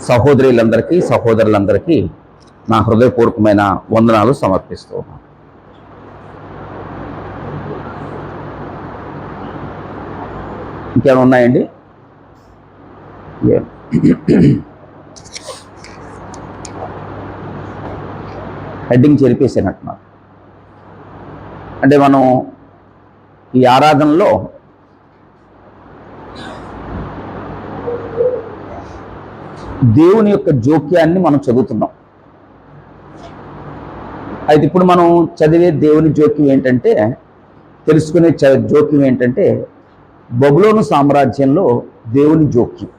సహోదరులందరికీ సహోదరులందరికీ నా హృదయపూర్వకమైన వందనాలు సమర్పిస్తూ ఉన్నాను. ఇంకేమైనా ఉన్నాయండి? హెడ్డింగ్ చెరిపేసినట్టున్నారు. అంటే మనం ఈ ఆరాధనలో దేవుని యొక్క జోక్యాన్ని మనం చదువుతున్నాం. అయితే ఇప్పుడు మనం చదివే దేవుని జోక్యం ఏంటంటే, తెలుసుకునే జోక్యం ఏంటంటే బబులోను సామ్రాజ్యంలో దేవుని జోక్యం.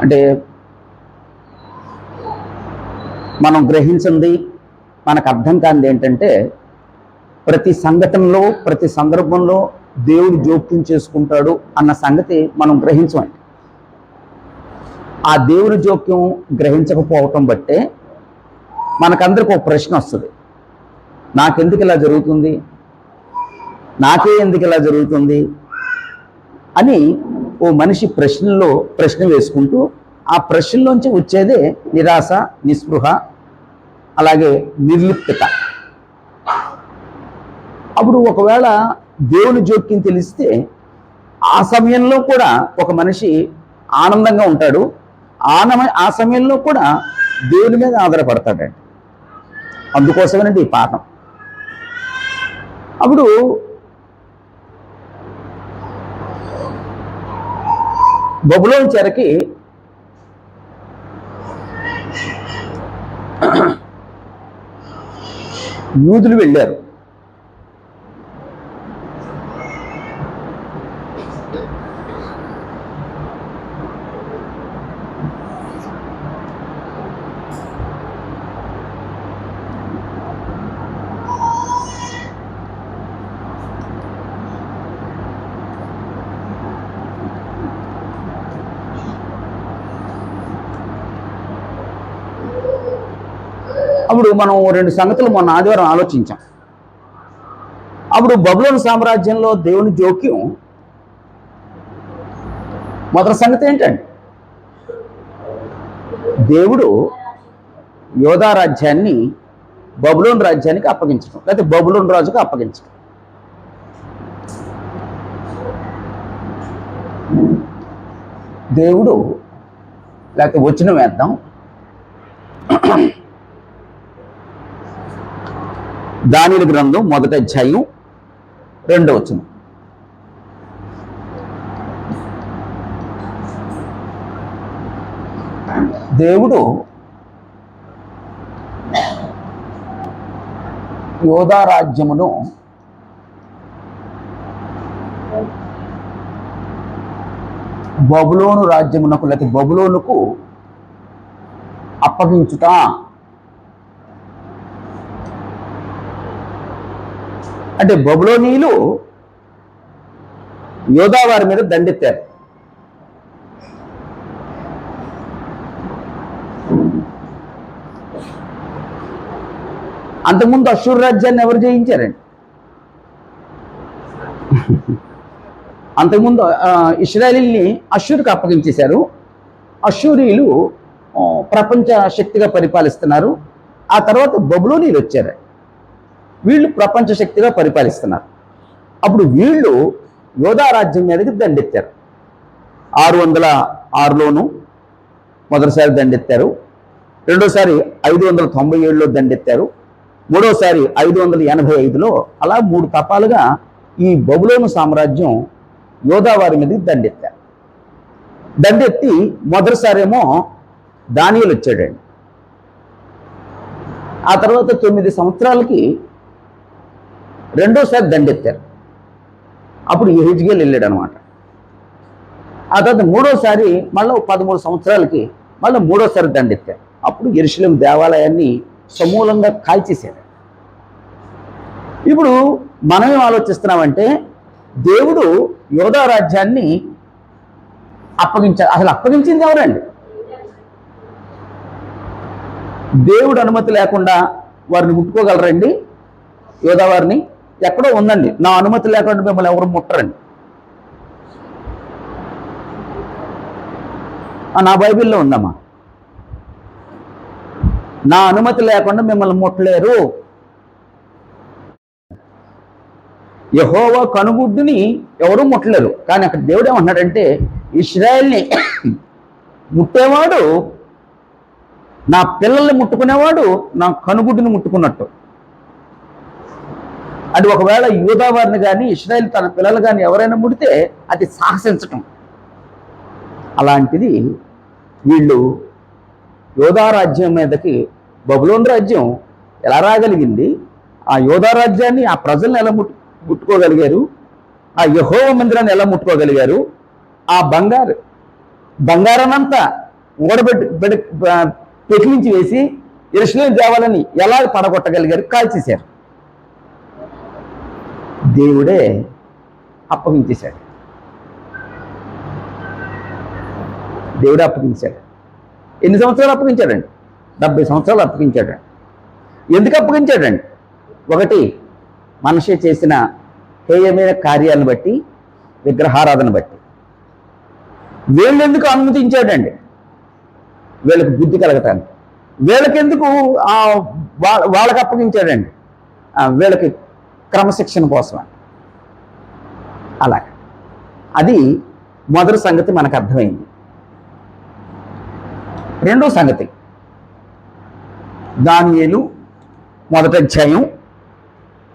అంటే మనం గ్రహించింది, మనకు అర్థం కానిది ఏంటంటే, ప్రతి సంఘటనలో ప్రతి సందర్భంలో దేవుడు జోక్యం చేసుకుంటాడు అన్న సంగతి మనం గ్రహించమండి. ఆ దేవుని జోక్యం గ్రహించకపోవటం బట్టే మనకందరికి ఒక ప్రశ్న వస్తుంది, నాకెందుకు ఇలా జరుగుతుంది, నాకే ఎందుకు ఇలా జరుగుతుంది అని ఓ మనిషి ప్రశ్న వేసుకుంటూ ఆ ప్రశ్నలోంచి వచ్చేదే నిరాశ, నిస్పృహ, అలాగే నిర్లిప్తత. అప్పుడు ఒకవేళ దేవుని జోక్యం తెలిస్తే ఆ సమయంలో కూడా ఒక మనిషి ఆనందంగా ఉంటాడు, ఆ సమయంలో కూడా దేవుని మీద ఆధారపడతాడండి. అందుకోసమేనండి ఈ పాఠం. అప్పుడు బబులోను చెరకి యూదులు వెళ్ళారు. అప్పుడు మనం రెండు సంగతులు మొన్న ఆదివారం ఆలోచించాం. అప్పుడు బబులోను సామ్రాజ్యంలో దేవుని జోక్యం మొదటి సంగతి ఏంటండి, దేవుడు యోధా రాజ్యాన్ని బబులోను రాజ్యానికి అప్పగించడం, లేకపోతే బబులోను రాజుకు అప్పగించడం. దేవుడు లేకపోతే వచనం వేద్దాం, దానియేలు గ్రంథం 1వ అధ్యాయం 2వ వచనం. దేవుడు యోధా రాజ్యమును బబులోను రాజ్యమునకు లేకపోతే బబులోనుకు అప్పగించుట. అంటే బబులోనీయులు యోధా వారి మీద దండెత్తారు. అంతకుముందు అష్షూరు రాజ్యాన్ని ఎవరు జయించారండి? అంతకుముందు ఇశ్రాయేలీని అష్షూరుకు అప్పగించేశారు. అష్షూరీయులు ప్రపంచ శక్తిగా పరిపాలిస్తున్నారు. ఆ తర్వాత బబులోనీయులు వచ్చారు, వీళ్ళు ప్రపంచ శక్తిగా పరిపాలిస్తున్నారు. అప్పుడు వీళ్ళు యోధా రాజ్యం మీదకి దండెత్తారు. 606లోను మొదటిసారి దండెత్తారు, రెండోసారి 597లో దండెత్తారు, మూడోసారి 585లో. అలా 3 తపాలుగా ఈ బబులోను సామ్రాజ్యం యోధా వారి మీదకి దండెత్తారు. దండెత్తి మొదటిసారేమో దానియేలు వచ్చాడండి. ఆ తర్వాత 9 సంవత్సరాలకి రెండోసారి దండెత్తారు. అప్పుడు యెహెజ్కేలు వెళ్ళాడు అనమాట. ఆ తర్వాత మూడోసారి మళ్ళీ 13 సంవత్సరాలకి మళ్ళీ మూడోసారి దండెత్తారు. అప్పుడు యెరూషలేము దేవాలయాన్ని సమూలంగా కాల్చేశారు. ఇప్పుడు మనమేం ఆలోచిస్తున్నామంటే దేవుడు యోధా రాజ్యాన్ని అసలు అప్పగించింది ఎవరండి? దేవుడు అనుమతి లేకుండా వారిని ముట్టుకోగలరండి? యోధా వారిని ఎక్కడో ఉందండి, నా అనుమతి లేకుండా మిమ్మల్ని ఎవరు ముట్టరండి. నా బైబిల్లో ఉందమ్మా, నా అనుమతి లేకుండా మిమ్మల్ని ముట్టలేరు. యెహోవా కనుగుడ్డుని ఎవరూ ముట్టలేరు. కానీ అక్కడ దేవుడు ఏమన్నాడంటే, ఇశ్రాయేల్ని ముట్టేవాడు, నా పిల్లల్ని ముట్టుకునేవాడు నా కనుగుడ్డుని ముట్టుకున్నట్టు. అది ఒకవేళ యూదా వారిని కానీ ఇశ్రాయేల్ తన పిల్లలు కానీ ఎవరైనా ముడితే అది సాహసించటం. అలాంటిది వీళ్ళు యోధా రాజ్యం మీదకి బబులోను రాజ్యం ఎలా రాగలిగింది? ఆ యోధా రాజ్యాన్ని, ఆ ప్రజల్ని ఎలా ముట్టుకోగలిగారు? ఆ యెహోవా మందిరాన్ని ఎలా ముట్టుకోగలిగారు? ఆ బంగారాన్నంతా పెకిలించి వేసి యెరూషలేము దేవాలయాన్ని ఎలా పడగొట్టగలిగారు? కాల్చేశారు. దేవుడే అప్పగించేశాడు. దేవుడే అప్పగించాడు. ఎన్ని సంవత్సరాలు అప్పగించాడండి? 70 సంవత్సరాలు అప్పగించాడండి. ఎందుకు అప్పగించాడండి? ఒకటి, మనిషి చేసిన హేయమైన కార్యాలను బట్టి, విగ్రహారాధన బట్టి. వీళ్ళు ఎందుకు అనుమతించాడండి? వీళ్ళకి బుద్ధి కలగటానికి. వీళ్ళకెందుకు వాళ్ళకి అప్పగించాడండి? వీళ్ళకి క్రమశిక్షణ కోసం. అలాగే అది మొదటి సంగతి మనకు అర్థమైంది. రెండో సంగతి, దానియేలు 1వ అధ్యాయం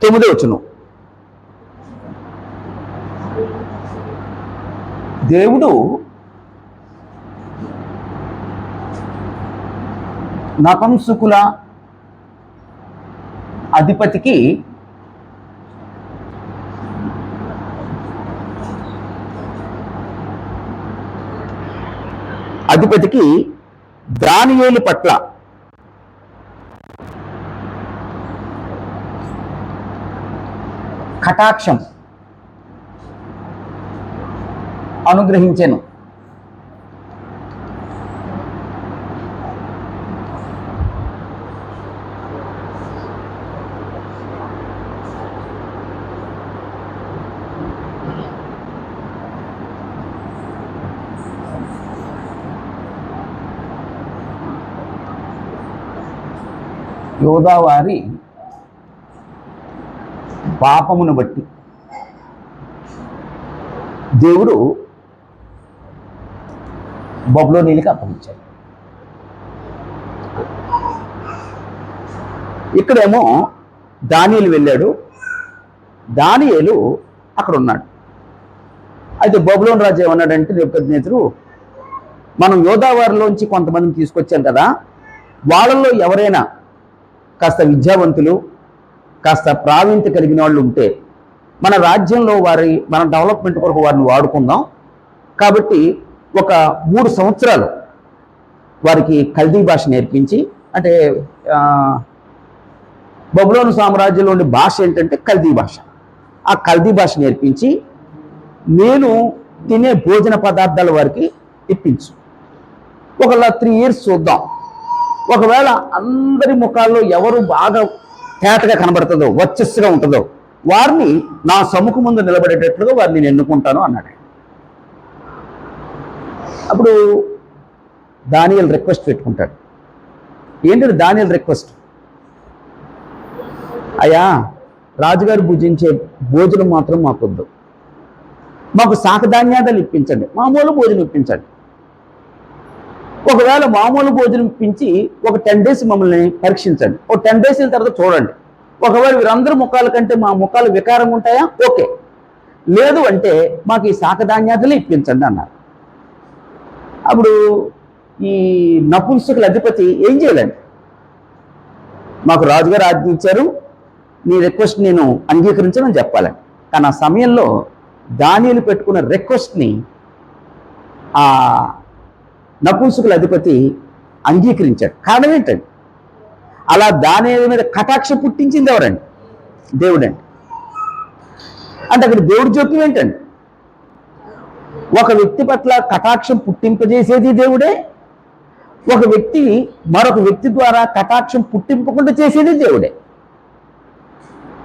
9వ వచనం. దేవుడు నపుంసకుల అధిపతికి దానియేలు పట్ల కటాక్షం అనుగ్రహించెను. యోధా వారి పాపమును బట్టి దేవుడు బబులోనీయులకు అప్పగించాడు. ఇక్కడేమో దానియేలు వెళ్ళాడు, దానియేలు అక్కడ ఉన్నాడు. అయితే బబులోను రాజు ఏమన్నాడంటే, నెబుకద్నెజరు, మనం యోధా వారిలోంచి కొంతమందిని తీసుకొచ్చాం కదా, వాళ్ళల్లో ఎవరైనా కాస్త విద్యావంతులు, కాస్త ప్రావీణ్యత కలిగిన వాళ్ళు ఉంటే మన రాజ్యంలో మన డెవలప్మెంట్ కొరకు వారిని వాడుకుందాం. కాబట్టి ఒక 3 సంవత్సరాలు వారికి కల్దీ భాష నేర్పించి, అంటే బబులోను సామ్రాజ్యంలో ఉండే భాష ఏంటంటే కల్దీ భాష. ఆ కల్దీ భాష నేర్పించి నేను తినే భోజన పదార్థాలు వారికి ఇప్పించు. ఒకవేళ 3 years చూద్దాం. ఒకవేళ అందరి ముఖాల్లో ఎవరు బాగా తేటగా కనబడుతుందో, వర్చస్సుగా ఉంటుందో, వారిని నా సముఖం ముందు నిలబడేటట్లుగా వారిని నేను ఎన్నుకుంటాను అన్నాడు. అప్పుడు దానియేలు రిక్వెస్ట్ పెట్టుకుంటాడు. ఏంటంటే దానియేలు రిక్వెస్ట్, అయ్యా రాజుగారు భుజించే భోజనం మాత్రం మాకొద్దు, మాకు శాకధాన్యాలు ఇప్పించండి, మామూలు భోజనం ఇప్పించండి. ఒకవేళ మామూలు భోజనం ఇప్పించి ఒక 10 days మమ్మల్ని పరీక్షించండి, ఒక 10 days తర్వాత చూడండి. ఒకవేళ వీరందరూ ముఖాల కంటే మా ముఖాలు వికారంగా ఉంటాయా, ఓకే, లేదు అంటే మాకు ఈ శాకధాన్యాలు ఇప్పించండి అన్నారు. అప్పుడు ఈ నపుంసకుల అధిపతి ఏం చేయాలండి? మాకు రాజుగారు ఆజ్ఞించారు, నీ రిక్వెస్ట్ నేను అంగీకరించనని చెప్పాలని. కానీ ఆ సమయంలో దానియేలు పెట్టుకున్న రిక్వెస్ట్ని ఆ నపుంసకుల అధిపతి అంగీకరించాడు. కారణం ఏంటండి? అలా దానియేలు మీద కటాక్ష పుట్టించింది ఎవరండి? దేవుడండి. అంటే అక్కడ దేవుడి జోక్యం ఏంటండి? ఒక వ్యక్తి పట్ల కటాక్షం పుట్టింపజేసేది దేవుడే, ఒక వ్యక్తి మరొక వ్యక్తి ద్వారా కటాక్షం పుట్టింపకుండా చేసేది దేవుడే.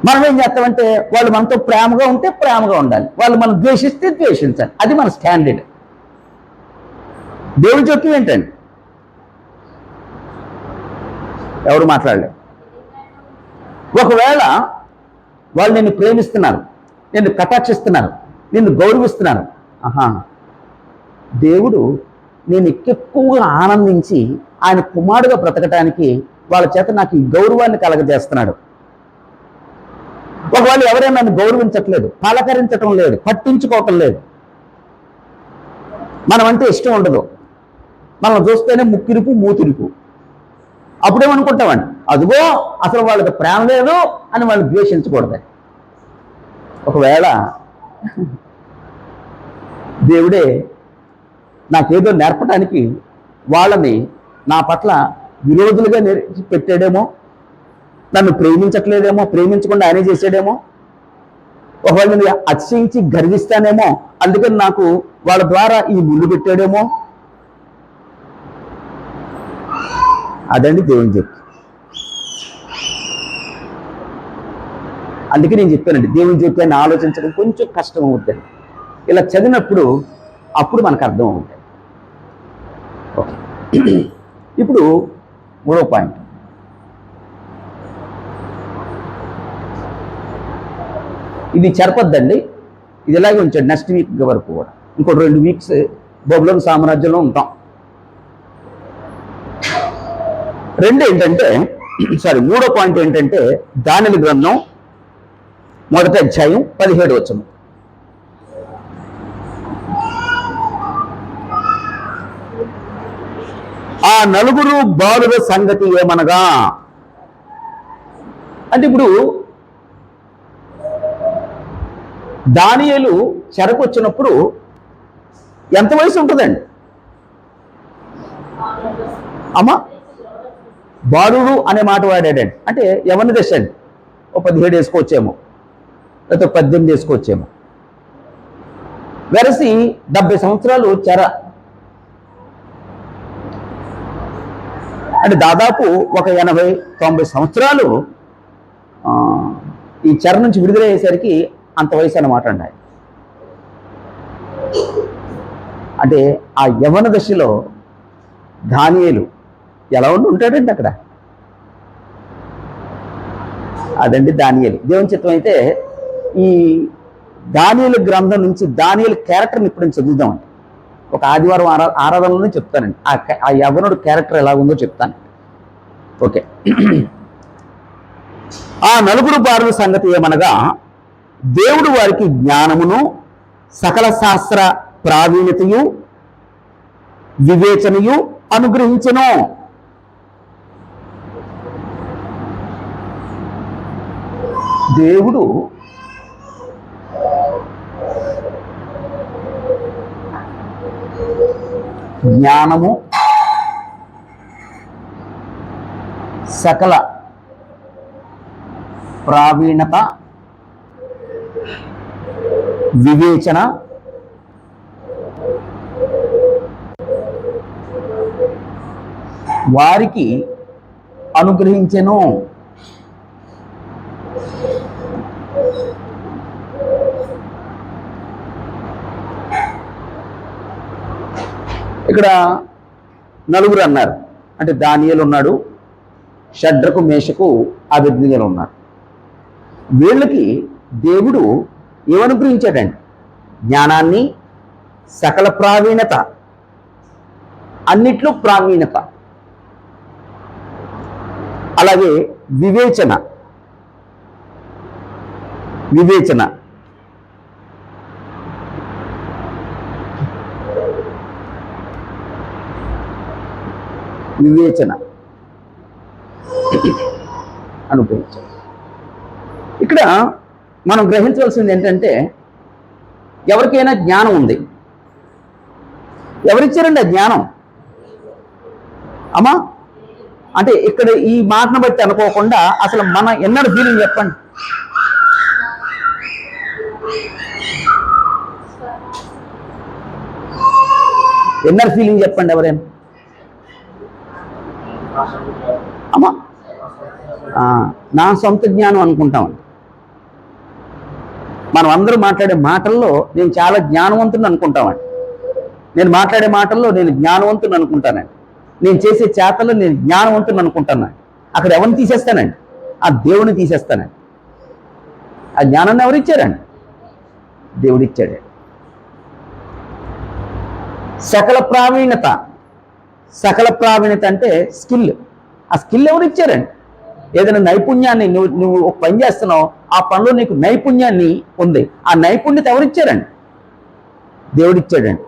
మనం ఏం చేస్తామంటే వాళ్ళు మనతో ప్రేమగా ఉంటే ప్రేమగా ఉండాలి, వాళ్ళు మనం ద్వేషిస్తే ద్వేషించాలి, అది మన స్టాండర్డ్. దేవుడి జోక్యం ఏంటండి? ఎవరు మాట్లాడలేదు. ఒకవేళ వాళ్ళు నిన్ను ప్రేమిస్తున్నారు, నిన్ను కటాక్షిస్తున్నారు, నిన్ను గౌరవిస్తున్నారు, ఆహా దేవుడు నేను ఎక్కువగా ఆనందించి ఆయన కుమారుడుగా బ్రతకటానికి వాళ్ళ చేత నాకు ఈ గౌరవాన్ని కలగజేస్తున్నాడు. ఒకవేళ ఎవరైనా నన్ను గౌరవించట్లేదు, పలకరించటం లేదు, పట్టించుకోవటం లేదు, మనం అంటే ఇష్టం ఉండదు, మనం చూస్తేనే ముక్కిరుపు మూతిరుపు, అప్పుడేమనుకుంటామండి, అదిగో అసలు వాళ్ళకి ప్రేమ లేదు అని వాళ్ళు ద్వేషించకూడదు. ఒకవేళ దేవుడే నాకేదో నేర్పడానికి వాళ్ళని నా పట్ల విరోధులుగా పెట్టాడేమో, నన్ను ప్రేమించట్లేదేమో, ప్రేమించకుండా ఆయనే చేసాడేమో, ఒకవేళ నేను అతిశయించి గర్విస్తానేమో, అందుకని నాకు వాళ్ళ ద్వారా ఈ ముళ్ళు పెట్టాడేమో. అదండి దేవుని చెప్పి. అందుకే నేను చెప్పానండి, దేవుని జోక్యాన్ని ఆలోచించడం కొంచెం కష్టం అవుతుంది. ఇలా చదివినప్పుడు అప్పుడు మనకు అర్థం అవుతుంది. ఓకే, ఇప్పుడు 3వ పాయింట్. ఇది చెరపొద్దండి, ఇది ఇలాగే ఉంచాడు నెక్స్ట్ వీక్ వరకు కూడా. ఇంకో 2 వీక్స్ బబులోను సామ్రాజ్యంలో ఉంటాం. 3వ పాయింట్ ఏంటంటే దానియేలు గ్రంథం 1వ అధ్యాయం 17వ వచనం. ఆ 4 బాలుల సంగతి ఏమనగా, అంటే ఇప్పుడు దానియేలు చెరకు వచ్చినప్పుడు ఎంత వయసు ఉంటుందండి? అమ్మా, బాలుడు అనే మాట వాడాడండి, అంటే ఎవరిని దశ అండి? ఓ 17 వేసుకోవచ్చేమో, లేకపోతే 18 వేసుకోవచ్చేమో. వెరసి 70 సంవత్సరాలు చెర, అంటే దాదాపు ఒక 80-90 సంవత్సరాలు ఈ చెర నుంచి విడుదలయ్యేసరికి అంత వయసు అన్నమాట అండి. అంటే ఆ యవ్వన దశలో దానియేలు ఎలా ఉంటాడండి అక్కడ? అదండి దానియేలు. దేవుని చిత్తం అయితే ఈ దానియేలు గ్రంథం నుంచి దానియేలు క్యారెక్టర్ని ఇప్పుడు నేను చదువుదామండి. ఒక ఆదివారం ఆరాధనలోనే చెప్తానండి ఆ యవ్వనుడు క్యారెక్టర్ ఎలాగుందో చెప్తాను. ఓకే, ఆ 4 బాలుల సంగతి ఏమనగా, దేవుడు వారికి జ్ఞానమును సకల శాస్త్ర ప్రావీణ్యతయు వివేచనయు అనుగ్రహించెను. దేవుడు జ్ఞానము సకల ప్రావీణత వివేచన వారికి అనుగ్రహించెను. ఇక్కడ 4 అన్నారు, అంటే దానియేలు ఉన్నాడు, షడ్రకు మేషకు అబేద్నెగోలు ఉన్నారు. వీళ్ళకి దేవుడు ఏమనుగ్రహించాడండి? జ్ఞానాన్ని, సకల ప్రావీణ్యత, అన్నిట్లో ప్రావీణ్యత, అలాగే వివేచన. వివేచన వివేచన అనుగ్రహించాడు. ఇక్కడ మనం గ్రహించవలసింది ఏంటంటే, ఎవరికైనా జ్ఞానం ఉంది. ఎవరిచ్చారండి ఆ జ్ఞానం? అమ్మా అంటే ఇక్కడ ఈ మాటను బట్టి అనుకోకుండా అసలు మన ఎన్నడ ఫీలింగ్ చెప్పండి. ఎన్నర్ ఫీలింగ్ చెప్పండి ఎవరైనా. అమ్మా నా సొంత జ్ఞానం అనుకుంటామండి. మనం అందరూ మాట్లాడే మాటల్లో నేను చాలా జ్ఞానవంతుని అనుకుంటామండి. నేను మాట్లాడే మాటల్లో నేను జ్ఞానవంతుని అనుకుంటానండి. నేను చేసే చేతల్లో నేను జ్ఞానవంతుని అనుకుంటానండి. అక్కడ ఎవరిని తీసేస్తానండి? ఆ దేవుడిని తీసేస్తానండి. ఆ జ్ఞానాన్ని ఎవరు ఇచ్చారండి? దేవుడిచ్చాడు. సకల ప్రావీణ్యత, సకల ప్రావీణ్యత అంటే స్కిల్. ఆ స్కిల్ ఎవరు ఇచ్చారండి? ఏదైనా నైపుణ్యాన్ని నువ్వు ఒక పని చేస్తున్నావు, ఆ పనిలో నీకు నైపుణ్యాన్ని ఉంది. ఆ నైపుణ్యత ఎవరిచ్చారండి? దేవుడిచ్చాడండి.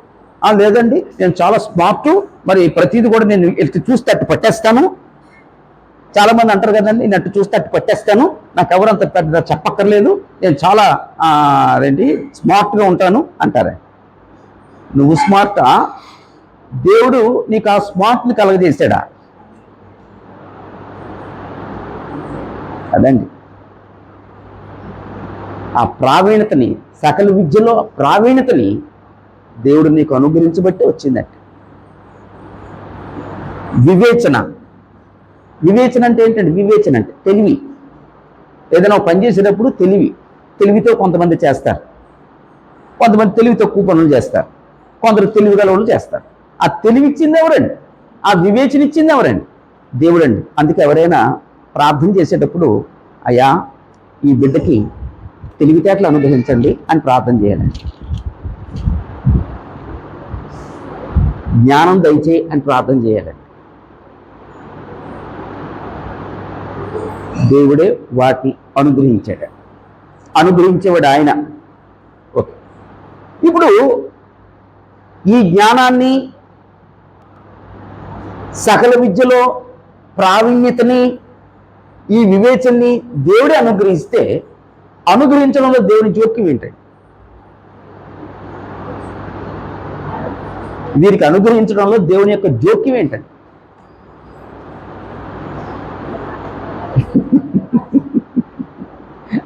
లేదండి నేను చాలా స్మార్ట్, మరి ప్రతిదీ కూడా నేను ఇటు చూస్తే అట్టు పట్టేస్తాను. చాలామంది అంటారు కదండి, నేను అట్టు చూస్తే అట్టు పట్టేస్తాను, నాకు ఎవరంత పెద్ద చెప్పక్కర్లేదు, నేను చాలా ఏంటి స్మార్ట్గా ఉంటాను అంటారే. నువ్వు స్మార్టా? దేవుడు నీకు ఆ స్మార్ట్ని కలగజేశాడా? అదండి ఆ ప్రావీణ్యతని, సకల విద్యలో ప్రావీణ్యతని దేవుడు నీకు అనుగ్రహించబట్టి వచ్చిందంటే. వివేచన, వివేచన అంటే ఏంటంటే, వివేచన అంటే తెలివి. ఏదైనా పని చేసేటప్పుడు తెలివితో కొంతమంది చేస్తారు, కొంతమంది తెలివి తక్కువ పనులు చేస్తారు, కొందరు తెలివి గల వాళ్ళు చేస్తారు. ఆ తెలివి ఇచ్చింది ఎవరండి? ఆ వివేచన ఇచ్చింది ఎవరండి? దేవుడండి. అందుకే ఎవరైనా ప్రార్థన చేసేటప్పుడు అయ్యా ఈ బిడ్డకి తెలివితేటలు అనుగ్రహించండి అని ప్రార్థన చేయాలండి. జ్ఞానం దయచేయి అని ప్రార్థన చేయాలండి. దేవుడే వాటిని అనుగ్రహించాడు, అనుగ్రహించేవాడు ఆయన. ఓకే, ఇప్పుడు ఈ జ్ఞానాన్ని, సకల విద్యలో ప్రావీణ్యతని, ఈ వివేచనని దేవుడే అనుగ్రహిస్తే అనుగ్రహించడంలో దేవుని జోక్యం ఏంటండి? వీరికి అనుగ్రహించడంలో దేవుని యొక్క జోక్యం ఏంటండి?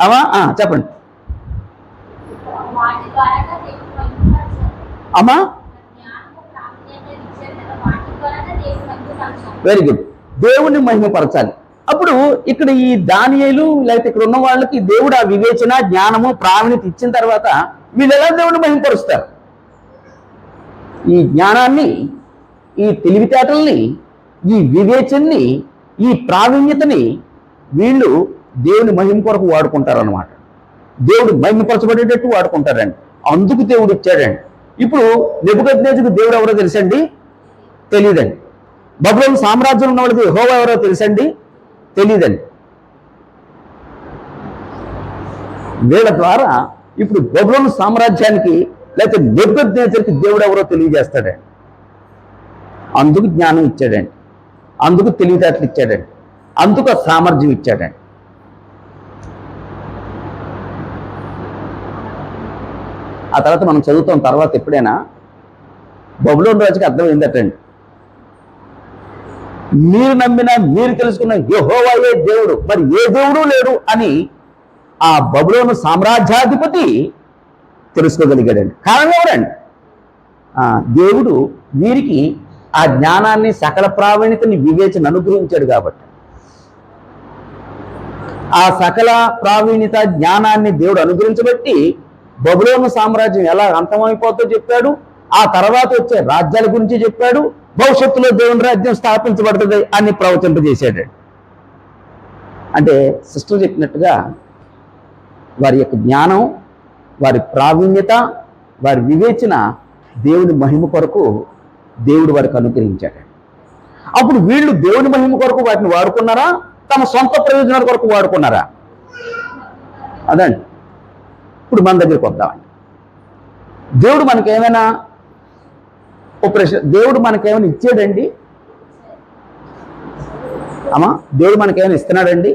అమ్మా చెప్పండి అమ్మా. Very good. దేవుని మహిమపరచాలి. అప్పుడు ఇక్కడ ఈ దానియేలు లేకపోతే ఇక్కడ ఉన్న వాళ్ళకి దేవుడు ఆ వివేచన, జ్ఞానము, ప్రావీణ్యత ఇచ్చిన తర్వాత వీళ్ళు ఎలా దేవుడిని మహిమపరుస్తారు? ఈ జ్ఞానాన్ని, ఈ తెలివితేటల్ని, ఈ వివేచనని, ఈ ప్రావీణ్యతని వీళ్ళు దేవుని మహిమ కొరకు వాడుకుంటారు అన్నమాట. దేవుడు మహిమపరచబడేటట్టు వాడుకుంటారండి. అందుకు దేవుడు ఇచ్చాడండి. ఇప్పుడు నెబుకద్నెజరుకు దేవుడు ఎవరో తెలుసండి? తెలియదండి. బబులోను సామ్రాజ్యం ఉన్న వాళ్ళకి యెహోవా ఎవరో తెలుసండి? తెలియదండి. వీళ్ళ ద్వారా ఇప్పుడు బబులోను సామ్రాజ్యానికి లేకపోతే నెబుకద్నెజరుకి దేవుడు ఎవరో తెలియజేస్తాడండి. అందుకు జ్ఞానం ఇచ్చాడండి, అందుకు తెలివితేటలు ఇచ్చాడండి, అందుకు సామర్థ్యం ఇచ్చాడండి. ఆ తర్వాత మనం చదువుతాం తర్వాత ఎప్పుడైనా బబులోను రాజుకి అర్థమైందటండి, మీరు నమ్మిన, మీరు తెలుసుకున్న యెహోవాయే దేవుడు, మరి ఏ దేవుడు లేడు అని ఆ బబులోను సామ్రాజ్యాధిపతి తెలుసుకోగలిగాడండి. కారణం ఎవరండి? దేవుడు వీరికి ఆ జ్ఞానాన్ని, సకల ప్రావీణ్యతని, వివేచన అనుగ్రహించాడు కాబట్టి ఆ సకల ప్రావీణ్యత, జ్ఞానాన్ని దేవుడు అనుగ్రహించబట్టి బబులోను సామ్రాజ్యం ఎలా అంతమైపోతుందో చెప్పాడు. ఆ తర్వాత వచ్చే రాజ్యాల గురించి చెప్పాడు. భవిష్యత్తులో దేవుని రాజ్యం స్థాపించబడుతుంది అని ప్రవచింపజేశాడు. అంటే సిస్టర్ చెప్పినట్టుగా వారి యొక్క జ్ఞానం, వారి ప్రావీణ్యత, వారి వివేచన దేవుని మహిమ కొరకు దేవుడు వారికి అనుగ్రహించాడు. అప్పుడు వీళ్ళు దేవుని మహిమ కొరకు వాటిని వాడుకున్నారా, తమ సొంత ప్రయోజనాల కొరకు వాడుకున్నారా? అదండి. ఇప్పుడు మన దగ్గరికి వద్దామండి. దేవుడు మనకేమైనా దేవుడు మనకేమైనా ఇచ్చాడండి? అమ్మా, దేవుడు మనకేమైనా ఇస్తున్నాడండి?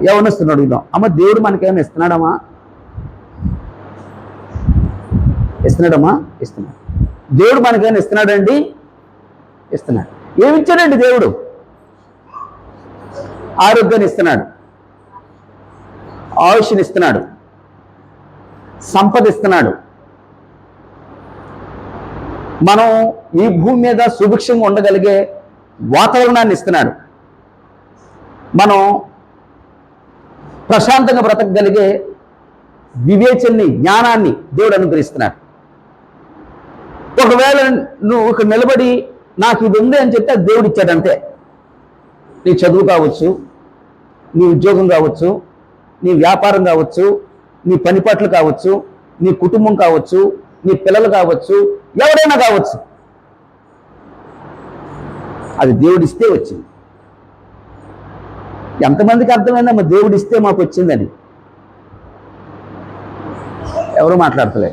ఏమన్నా ఇస్తున్నాడు? అడుగుదాం. అమ్మ, దేవుడు మనకేమైనా ఇస్తున్నాడమ్మా? ఇస్తున్నాడమ్మా? ఇస్తున్నాడు. దేవుడు మనకేమైనా ఇస్తున్నాడండి? ఇస్తున్నాడు. ఏమిచ్చాడండి దేవుడు? ఆరోగ్యాన్ని ఇస్తున్నాడు, ఆయుష్ని ఇస్తున్నాడు, సంపద ఇస్తున్నాడు. మనం ఈ భూమి మీద సుభిక్షంగా ఉండగలిగే వాతావరణాన్ని ఇస్తున్నాడు. మనం ప్రశాంతంగా బ్రతకగలిగే వివేచనని, జ్ఞానాన్ని దేవుడు అనుగ్రహిస్తున్నాడు. ఒకవేళ నువ్వు ఒక నిలబడి నాకు ఇది ఉంది అని చెప్తే అది దేవుడు ఇచ్చాడంతే. నీ చదువు కావచ్చు, నీ ఉద్యోగం కావచ్చు, నీ వ్యాపారం కావచ్చు, నీ పనిపాట్లు కావచ్చు, నీ కుటుంబం కావచ్చు, నీ పిల్లలు కావచ్చు, ఎవరైనా కావచ్చు, అది దేవుడిస్తే వచ్చింది. ఎంతమందికి అర్థమైందమ్మా దేవుడిస్తే మాకు వచ్చిందని? ఎవరు మాట్లాడతలే.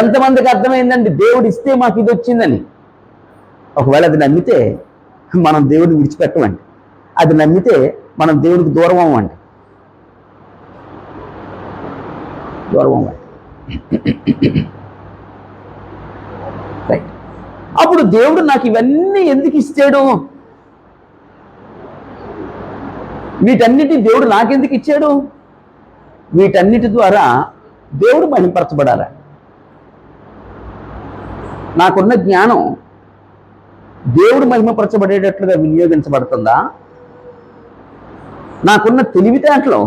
ఎంతమందికి అర్థమైందండి దేవుడిస్తే మాకు ఇది వచ్చిందని? ఒకవేళ అది నమ్మితే మనం దేవుడిని విడిచిపెట్టమండి. అది నమ్మితే మనం దేవుడికి దూరం అవ్వండి, దూరం అవ్వండి. రైట్. అప్పుడు దేవుడు నాకు ఇవన్నీ ఎందుకు ఇచ్చాడు? వీటన్నిటి దేవుడు నాకెందుకు ఇచ్చాడు? వీటన్నిటి ద్వారా దేవుడు మహింపరచబడాలి. నాకున్న జ్ఞానం దేవుడు మహిమపరచబడేటట్లుగా వినియోగించబడుతుందా? నాకున్న తెలివితేటలో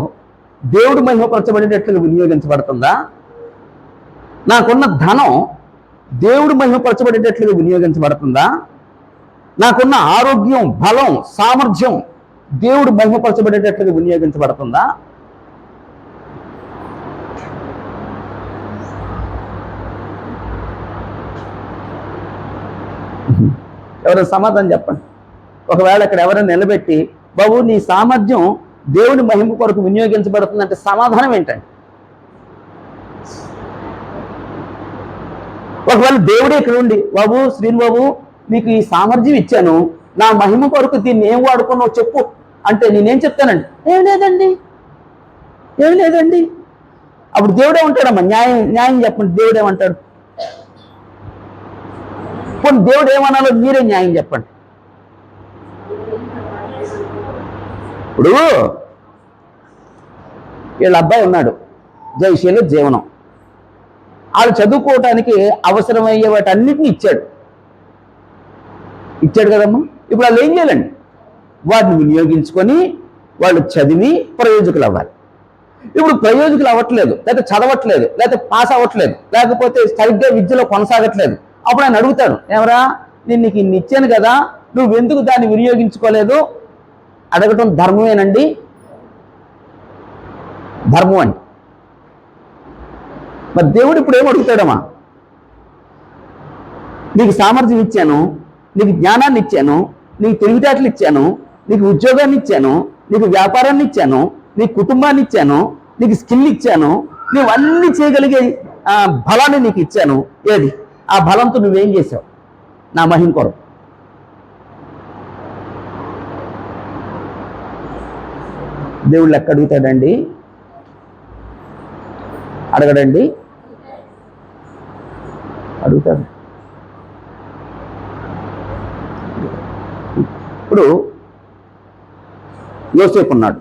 దేవుడు మహిమపరచబడేటట్లుగా వినియోగించబడుతుందా? నాకున్న ధనం దేవుడు మహిమపరచబడేటట్లుగా వినియోగించబడుతుందా? నాకున్న ఆరోగ్యం, బలం, సామర్థ్యం దేవుడు మహిమపరచబడేటట్లుగా వినియోగించబడుతుందా? ఎవరైనా సమాధానం చెప్పండి. ఒకవేళ ఇక్కడ ఎవరైనా నిలబెట్టి బాబు నీ సామర్థ్యం దేవుని మహిమ కొరకు వినియోగించబడుతుందంటే సమాధానం ఏంటండి? ఒకవేళ దేవుడే ఇక్కడ ఉండి బాబు శ్రీనిబాబు నీకు ఈ సామర్థ్యం ఇచ్చాను, నా మహిమ కొరకు దీన్ని ఏం వాడుకున్నావు చెప్పు అంటే నేనేం చెప్తానండి? ఏం లేదండి, ఏం లేదండి. అప్పుడు దేవుడే ఉంటాడమ్మా. న్యాయం చెప్పండి, దేవుడేమంటాడు? కొన్ని దేవుడు ఏమన్నాలో మీరే న్యాయం చెప్పండి. ఇప్పుడు వీళ్ళ అబ్బాయి ఉన్నాడు, జయశీల జీవనం. వాళ్ళు చదువుకోవటానికి అవసరమయ్యే వాటి అన్నిటిని ఇచ్చాడు కదమ్మా. ఇప్పుడు వాళ్ళు ఏం చేయాలండి? వాటిని వినియోగించుకొని వాళ్ళు చదివి ప్రయోజకులు అవ్వాలి. ఇప్పుడు ప్రయోజకులు అవ్వట్లేదు, లేకపోతే చదవట్లేదు, లేకపోతే పాస్ అవ్వట్లేదు, లేకపోతే సరిగ్గా విద్యలో కొనసాగట్లేదు. అప్పుడు ఆయన అడుగుతాడు, ఏమరా నేను నీకు ఇన్ని ఇచ్చాను కదా, నువ్వెందుకు దాన్ని వినియోగించుకోలేదు? అడగటం ధర్మమేనండి? ధర్మం అండి. మరి దేవుడు ఇప్పుడు ఏం అడుగుతాడమ్మా? నీకు సామర్థ్యం ఇచ్చాను, నీకు జ్ఞానాన్ని ఇచ్చాను, నీకు తెలివితేటలు ఇచ్చాను, నీకు ఉద్యోగాన్ని ఇచ్చాను, నీకు వ్యాపారాన్ని ఇచ్చాను, నీకు కుటుంబాన్ని ఇచ్చాను, నీకు స్కిల్ ఇచ్చాను, నువ్వు అన్ని చేయగలిగే బలాన్ని నీకు ఇచ్చాను. ఏది ఆ బలంతో నువ్వేం చేసావు? నా మహిమ కొరకు. దేవుళ్ళు ఎక్కడ అడుగుతాడండి? అడగడండి? అడుగుతాడు. ఇప్పుడు యోసేపు ఉన్నాడు.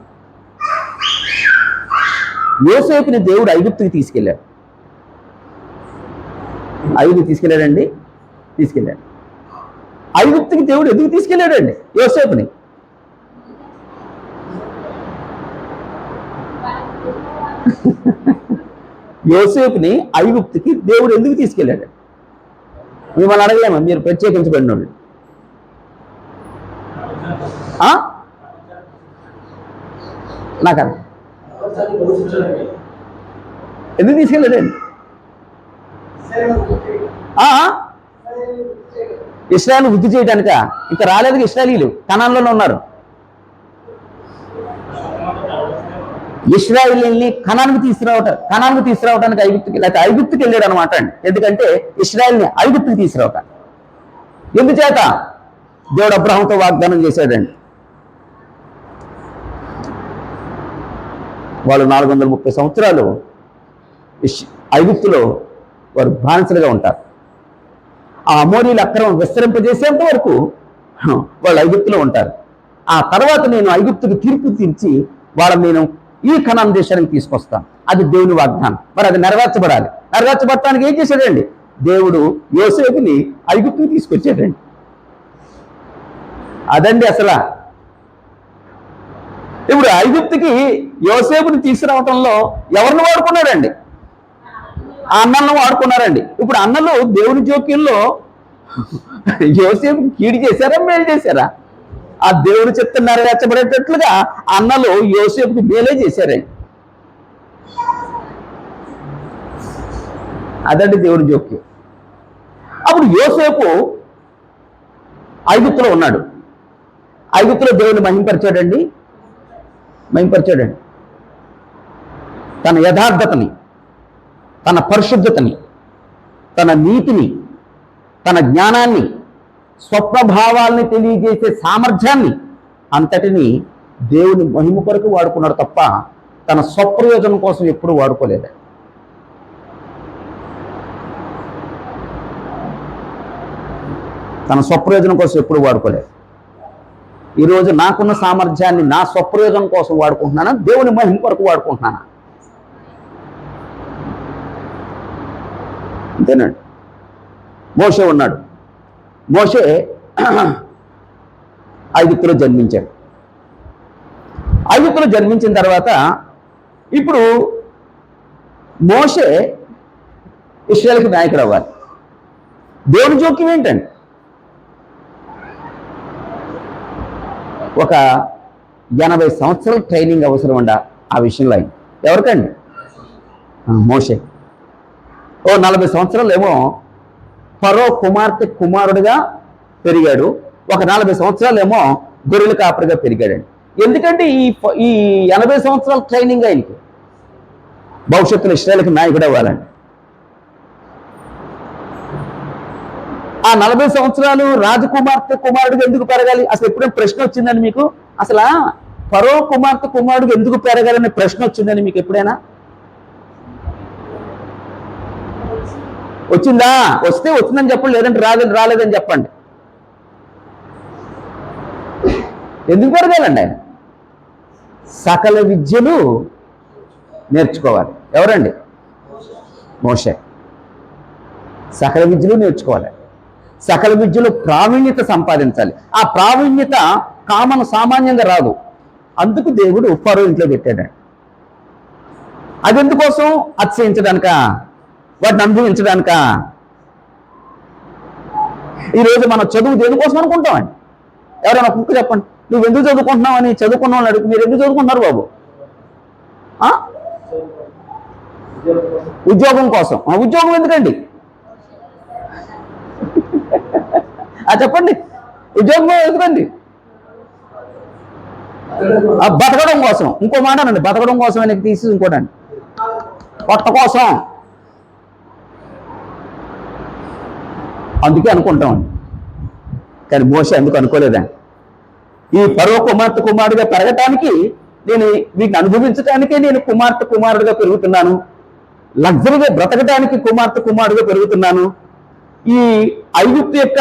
యోసేపుని దేవుడు ఐగుప్తుకి తీసుకెళ్ళాడు. తీసుకెళ్ళాడండి? తీసుకెళ్ళాడు. ఐగుప్తుకి దేవుడు ఎందుకు తీసుకెళ్ళాడండి యోసేపుని? యోసేపుని ఐగుప్తుకి దేవుడు ఎందుకు తీసుకెళ్ళాడు? మిమ్మల్ని అడగలేమా? మీరు ప్రత్యేకించబడిన వాళ్ళు. నాకు ఎందుకు తీసుకెళ్ళాడండి? ఇశ్రాయేలు వృద్ధి చేయడానిక? ఇంకా రాలేదు. ఇశ్రాయేలీలు కనాన్లోనే ఉన్నారు. ఇశ్రాయేలీని కనాన్కి తీసుకురావడానికి ఐగుప్తుకి, లేకపోతే ఐగుప్తుకి వెళ్ళాడు అనమాట అండి. ఎందుకంటే ఇశ్రాయేల్ని ఐగుప్తుకి తీసుకురావటానికి. ఎందుచేత? దేవుడు అబ్రహాముతో వాగ్దానం చేశాడండి. వాళ్ళు 430 సంవత్సరాలు ఐగుప్తులో వారు బానిసలుగా ఉంటారు. ఆ అమోరీల అక్రమం విస్తరింపజేసేంత వరకు వాళ్ళు ఐగుప్తులో ఉంటారు. ఆ తర్వాత నేను ఐగుప్తుకు తీర్పు తీర్చి వాళ్ళని నేను ఈ కనాన్ దేశానికి తీసుకొస్తాను. అది దేవుని వాగ్దానం. మరి అది నెరవేర్చబడాలి. నెరవేర్చబడటానికి ఏం చేశాడండి? దేవుడు యోసేపుని ఐగుప్తుకు తీసుకొచ్చాడండి. అదండి అసలు. ఇప్పుడు ఐగుప్తుకి యోసేపుని తీసుకురావటంలో ఎవరిని వాడుకున్నాడండి? ఆ అన్నలను వాడుకున్నారండి. ఇప్పుడు అన్నలు దేవుని జోక్యంలో యోసేపు కీడు చేశారా, మేలు చేశారా? ఆ దేవుని చిత్తం నెరవేర్చబడేటట్లుగా అన్నలు యోసేపుకి మేలే చేశారండి. అదండి దేవుని జోక్యం. అప్పుడు యోసేపు ఐగుప్తులో ఉన్నాడు. ఐగుప్తులో దేవుని మహింపరిచాడండి. తన యథార్థతని, తన పరిశుద్ధతని, తన నీతిని, తన జ్ఞానాన్ని, స్వప్నభావాల్ని తెలియజేసే సామర్థ్యాన్ని అంతటిని దేవుని మహిమ కొరకు వాడుకున్నాడు తప్ప తన స్వప్రయోజనం కోసం ఎప్పుడు వాడుకోలేదు. తన స్వప్రయోజనం కోసం ఎప్పుడు వాడుకోలేదు. ఈరోజు నాకున్న సామర్థ్యాన్ని నా స్వప్రయోజనం కోసం వాడుకుంటున్నానా, దేవుని మహిమ కొరకు వాడుకుంటున్నానా? అంతేనండి. మోషే ఉన్నాడు. మోషే ఐగుప్తులో జన్మించాడు. ఐగుప్తులో జన్మించిన తర్వాత ఇప్పుడు మోషే ఇశ్రాయేలుకి నాయకుడు అవ్వాలి. దేవుని జోక్యం ఏంటండి? ఒక 80 సంవత్సరాల ట్రైనింగ్ అవసరం ఉండ ఆ విషయంలో. ఆయన ఎవరికండి? మోషే. 40 సంవత్సరాలు ఏమో ఫరో కుమార్తె కుమారుడిగా పెరిగాడు. ఒక 40 సంవత్సరాలు ఏమో గొర్రెల కాపరిగా పెరిగాడండి. ఎందుకంటే ఈ 80 సంవత్సరాల ట్రైనింగ్ ఆయనకి భవిష్యత్తులో ఇశ్రాయేలుకి నాయకుడు అవ్వాలండి. ఆ 40 సంవత్సరాలు రాజకుమార్తె కుమారుడిగా ఎందుకు పెరగాలి? అసలు ఎప్పుడైనా ప్రశ్న వచ్చిందండి మీకు? అసలు ఫరో కుమార్తె కుమారుడిగా ఎందుకు పెరగాలనే ప్రశ్న వచ్చిందండి మీకు ఎప్పుడైనా? వచ్చిందా? వస్తే వచ్చిందని చెప్పండి, లేదంటే రాలేదని చెప్పండి. ఎందుకు పెరగాలండి? ఆయన సకల విద్యలు నేర్చుకోవాలి. ఎవరండి? మోషే. సకల విద్యలు నేర్చుకోవాలి. సకల విద్యలో ప్రావీణ్యత సంపాదించాలి. ఆ ప్రావీణ్యత సామాన్యంగా రాదు. అందుకు దేవుడు ఫరో ఇంట్లో పెట్టాడు. అది ఎందుకోసం? అతిశయించడానిక? వాటిని అనుభవించడానిక? ఈరోజు మనం చదువు దేనికోసం అనుకుంటామండి? ఎవరైనా కుక్క చెప్పండి, నువ్వు ఎందుకు చదువుకుంటున్నావు అని చదువుకున్న వాళ్ళని అడుగు, మీరు ఎందుకు చదువుకుంటున్నారు బాబు? ఉద్యోగం కోసం. ఉద్యోగం ఎందుకండి? చెప్పండి, ఉద్యోగం ఎందుకండి? బతకడం కోసం. ఇంకో మాట అనండి, బతకడం కోసం అనేది తీసి ఇంకోటండి, పొట్ట కోసం. అందుకే అనుకుంటామండి. కానీ మోషే అందుకు అనుకోలేదండి. ఈ ఫరో కుమార్తె కుమారుడిగా పెరగటానికి, నేను వీటిని అనుభవించడానికే నేను కుమారుడిగా పెరుగుతున్నాను. లగ్జరీగా బ్రతకడానికి కుమార్తె కుమారుడిగా పెరుగుతున్నాను. ఈ ఐగుప్తు యొక్క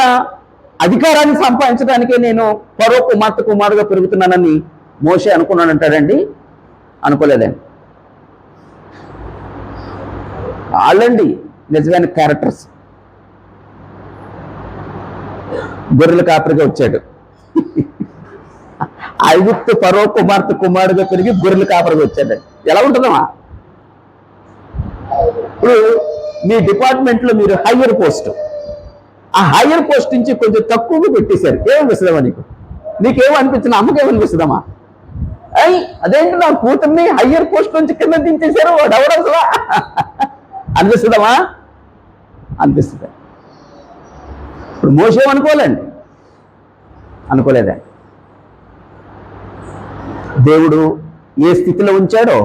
అధికారాన్ని సంపాదించడానికే నేను ఫరో కుమార్తె కుమారుడిగా పెరుగుతున్నానని మోషే అనుకున్నాడంటాడండి? అనుకోలేదండి. వాళ్ళండి నిజమైన క్యారెక్టర్స్. గొర్రెల కాపరిగా వచ్చాడు. ఐగుప్తు ఫరో కుమార్తె కుమారుడిగా పెరిగి గొర్రెల కాపరిగా వచ్చాడు. ఎలా ఉంటుందమ్మా? ఇప్పుడు మీ డిపార్ట్మెంట్లో మీరు హయ్యర్ పోస్ట్, ఆ హయ్యర్ పోస్ట్ నుంచి కొంచెం తక్కువగా పెట్టేశారు. ఏమనిపిస్తుందమ్మా నీకు? నీకేమో అనిపించిన అమ్మకేమనిపిస్తుందమ్మా? అదేంటి నా కూతుర్ని హయ్యర్ పోస్ట్ నుంచి కింద దించేశారు, వాడు ఎవడసలా అనిపిస్తుందమ్మా? అనిపిస్తుంది. ఇప్పుడు మోషే అనుకోలేండి, అనుకోలేదండి. దేవుడు ఏ స్థితిలో ఉంచాడో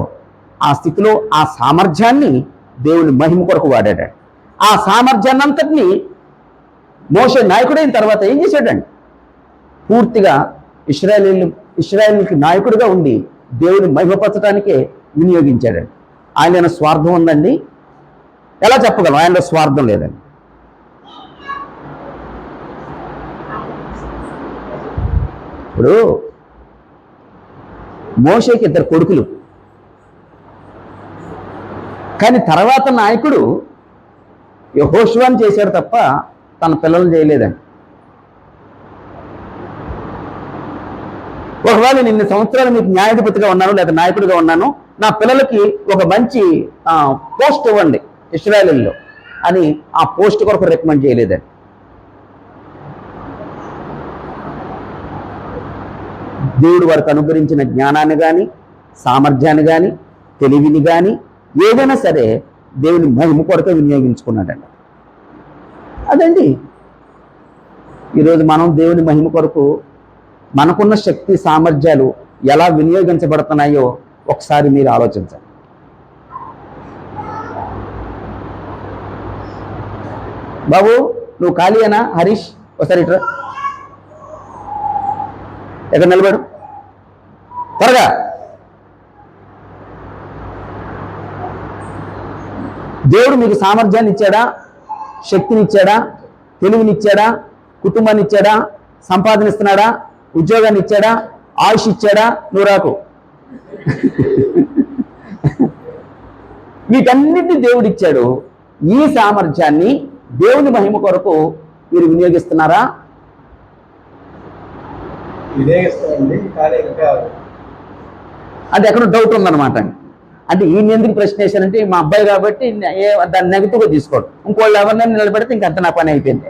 ఆ స్థితిలో ఆ సామర్థ్యాన్ని దేవుని మహిమ కొరకు వాడాడు. ఆ సామర్థ్యాన్ని అంతటినీ మోషే నాయకుడైన తర్వాత ఏం చేశాడండి? పూర్తిగా ఇశ్రాయేలుకి నాయకుడిగా ఉండి దేవుని మహిమపరచడానికే వినియోగించాడండి. ఆయన స్వార్థం ఉందండి? ఎలా చెప్పగలం? ఆయనలో స్వార్థం లేదండి. ఇప్పుడు మోషేకి 2 కొడుకులు, కానీ తర్వాత నాయకుడు యెహోషువని చేశాడు తప్ప తన పిల్లలు చేయలేదండి. ఒకవేళ నేను ఇన్ని సంవత్సరాలు మీకు న్యాయాధిపతిగా ఉన్నాను లేదా నాయకుడిగా ఉన్నాను, నా పిల్లలకి ఒక మంచి పోస్ట్ ఇవ్వండి ఇశ్రాయేలులో అని ఆ పోస్ట్ కొరకు రికమెండ్ చేయలేదండి. దేవుడు వారికి అనుగ్రహించిన జ్ఞానాన్ని కానీ, సామర్థ్యాన్ని కానీ, తెలివిని కానీ ఏదైనా సరే దేవుని మహిమ కొరకే వినియోగించుకున్నాడండి. అదండి ఈరోజు మనం దేవుని మహిమ కొరకు మనకున్న శక్తి సామర్థ్యాలు ఎలా వినియోగించబడుతున్నాయో ఒకసారి మీరు ఆలోచించండి. బాబు నువ్వు ఖాళీయేనా? హరీష్ ఒకసారి ఇట్రా, ఎక్కడ నిలబడు త్వరగా. దేవుడు మీకు సామర్థ్యాన్ని ఇచ్చాడా, శక్తిని ఇచ్చాడా, తెలివిని ఇచ్చాడా, కుటుంబాన్ని ఇచ్చాడా, సంపాదన ఇస్తున్నాడా, ఉద్యోగాన్ని ఇచ్చాడా, ఆయుష్ ఇచ్చాడా? నువ్వు రాకు. వీటన్నిటిని దేవుడు ఇచ్చాడు. ఈ సామర్థ్యాన్ని దేవుని మహిమ కొరకు మీరు వినియోగిస్తున్నారా? అది ఎక్కడ డౌట్ ఉందన్నమాట. అంటే ఈయన ఎందుకు ప్రశ్న వేశానంటే మా అబ్బాయి కాబట్టి దాన్ని నెగిటివ్గా తీసుకోవడం, ఇంకోళ్ళు ఎవరినైనా నిలబెడితే ఇంకంత నా పని అయిపోయింది,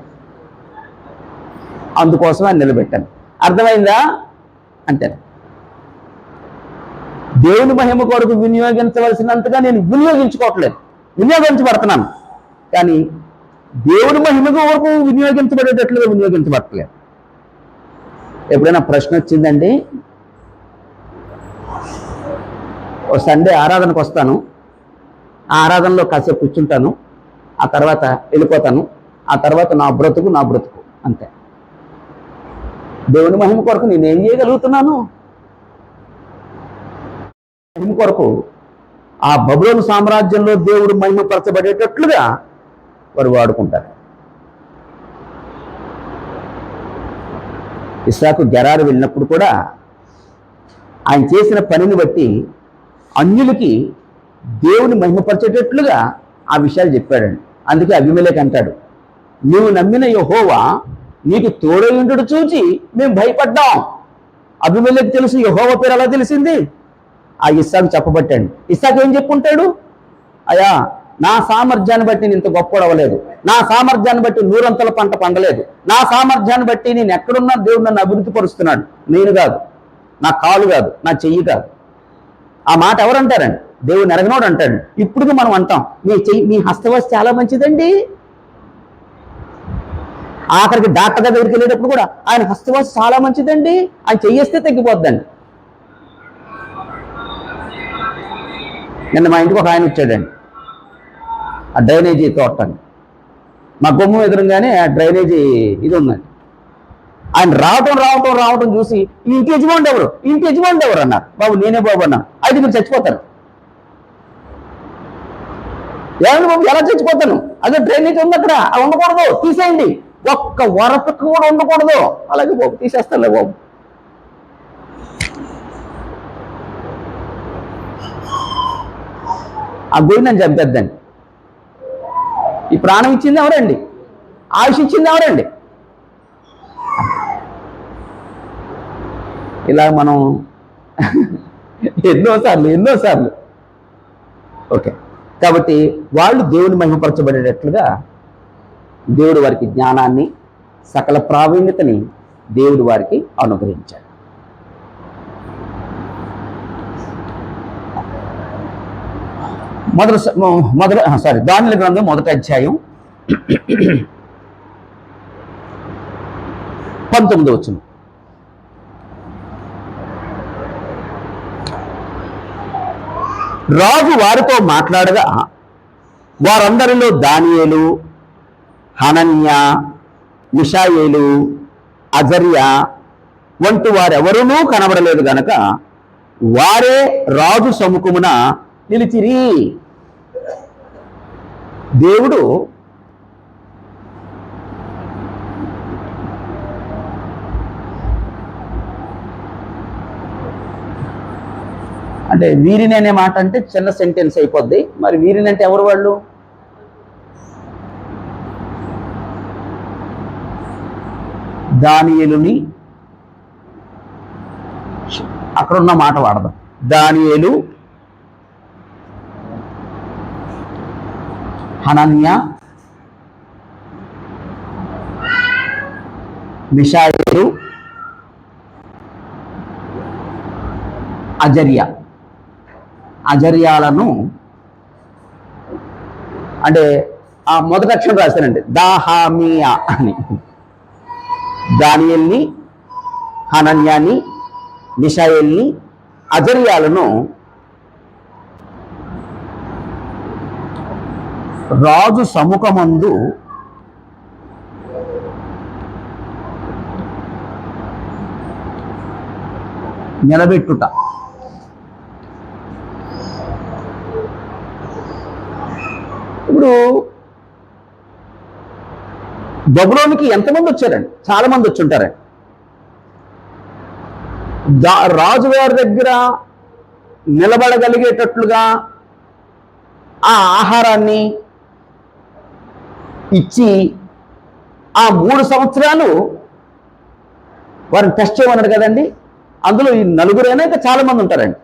అందుకోసం ఆయన నిలబెట్టాను. అర్థమైందా? అంటే దేవుని మహిమ కొరకు వినియోగించవలసినంతగా నేను వినియోగించుకోవట్లేదు, వినియోగించబడుతున్నాను, కానీ దేవుని మహిమ కొరకు వినియోగించబడేటట్లుగా వినియోగించబడట్లేదు. ఎప్పుడైనా ప్రశ్న వచ్చిందండి, ఓ సండే ఆరాధనకు వస్తాను, ఆ ఆరాధనలో కాసేపు కూర్చుంటాను, ఆ తర్వాత వెళ్ళిపోతాను, ఆ తర్వాత నా బ్రతుకు అంతే. దేవుని మహిమ కొరకు నేనేం చేయగలుగుతున్నాను? మహిమ కొరకు ఆ బబులోను సామ్రాజ్యంలో దేవుడు మహిమపరచబడేటట్లుగా వారు వాడుకుంటారు. ఇస్సాకు గెరారు వెళ్ళినప్పుడు కూడా ఆయన చేసిన పనిని బట్టి అన్యులకి దేవుని మహిమపరిచేటట్లుగా ఆ విషయాలు చెప్పాడండి. అందుకే అబీమెలెకు అంటాడు, నీవు నమ్మిన యెహోవా నీకు తోడయుండుట చూచి మేము భయపడ్డాం. అబీమెలెకు తెలుసు యెహోవా పేరు ఎలా తెలిసింది? ఆ ఇస్సాకు చెప్పబట్టాడు. ఇస్సాకు ఏం చెప్పుకుంటాడు? అయ్యా నా సామర్థ్యాన్ని బట్టి నేను ఇంత గొప్పడవలేదు, నా సామర్థ్యాన్ని బట్టి 100 పంట పండలేదు, నా సామర్థ్యాన్ని బట్టి నేను ఎక్కడున్నా దేవుడు నన్ను అభివృద్ధి పరుస్తున్నాడు, నేను కాదు, నా కాలు కాదు, నా చెయ్యి కాదు. ఆ మాట ఎవరంటారండి? దేవుడు ఎరగనోడు అంటాడు. ఇప్పుడు మనం అంటాం మీ హస్తవాసి చాలా మంచిదండి. ఆఖరికి డాక్టర్ దగ్గరికి వెళ్ళేటప్పుడు కూడా ఆయన హస్తవాసి చాలా మంచిదండి, ఆయన చెయ్యేస్తే తగ్గిపోద్దండి. నిన్న మా ఇంటికి ఒక ఆయన వచ్చాడండి, ఆ డ్రైనేజీ తోటని మా గుమ్మం ఎదురుగానే ఆ డ్రైనేజీ ఇది ఉందండి. ఆయన రావటం చూసి ఇంటి యజమానుడు ఎవరు అన్నారు. బాబు నేనే బాబు అన్నా. అయితే మీరు చచ్చిపోతారు. ఏమన్నా బాబు ఎలా చచ్చిపోతాను? అదే డ్రైనేజ్ ఉంది అక్కడ, అది ఉండకూడదు, తీసేయండి, ఒక్క వరపు కూడా ఉండకూడదు. అలాగే బాబు తీసేస్తానులే బాబు. ఆ గొయ్యి నన్ను చంపేద్దండి. ఈ ప్రాణం ఇచ్చింది ఎవరండి? ఆయుష్ ఇచ్చింది ఎవరండి? ఇలా మనం ఎన్నోసార్లు ఓకే. కాబట్టి వాళ్ళు దేవుని మహిమపరచబడేటట్లుగా దేవుడు వారికి జ్ఞానాన్ని, సకల ప్రావీణ్యతని దేవుడు వారికి అనుగ్రహించాడు. దానియేలు గ్రంథం 1వ అధ్యాయం 19వ వచనం. రాజు వారితో మాట్లాడగా వారందరిలో దానియేలు, హనన్య, మిషాయేలు, అజర్యా వంటి వారెవరూ కనబడలేదు గనక వారే రాజు సముఖమున నిలిచిరి. దేవుడు అంటే వీరిని అనే మాట అంటే చిన్న సెంటెన్స్ అయిపోద్ది. మరి వీరిని అంటే ఎవరు వాళ్ళు? దానియేలుని అక్కడ ఉన్న మాట వాడదాం. దానియేలు, హనన్యా, మిషాయేలు, అజర్యాలను అంటే ఆ మొదటి అక్షరం రాశానండి, దాహామియా అని. దానియేల్ని, హనన్యాని, మిషాయేల్ని, అజర్యాలను రాజు సముఖమందు నిలబెట్టుట. ఇప్పుడు బబులోనికి ఎంతమంది వచ్చారండి? చాలా మంది వచ్చి ఉంటారండి. రాజుగారి దగ్గర నిలబడగలిగేటట్లుగా ఆ ఆహారాన్ని ఇచ్చి ఆ 3 సంవత్సరాలు వారిని టెస్ట్ చేయమన్నాడు కదండి. అందులో ఈ నలుగురైనా ఇంకా చాలా మంది ఉంటారండి.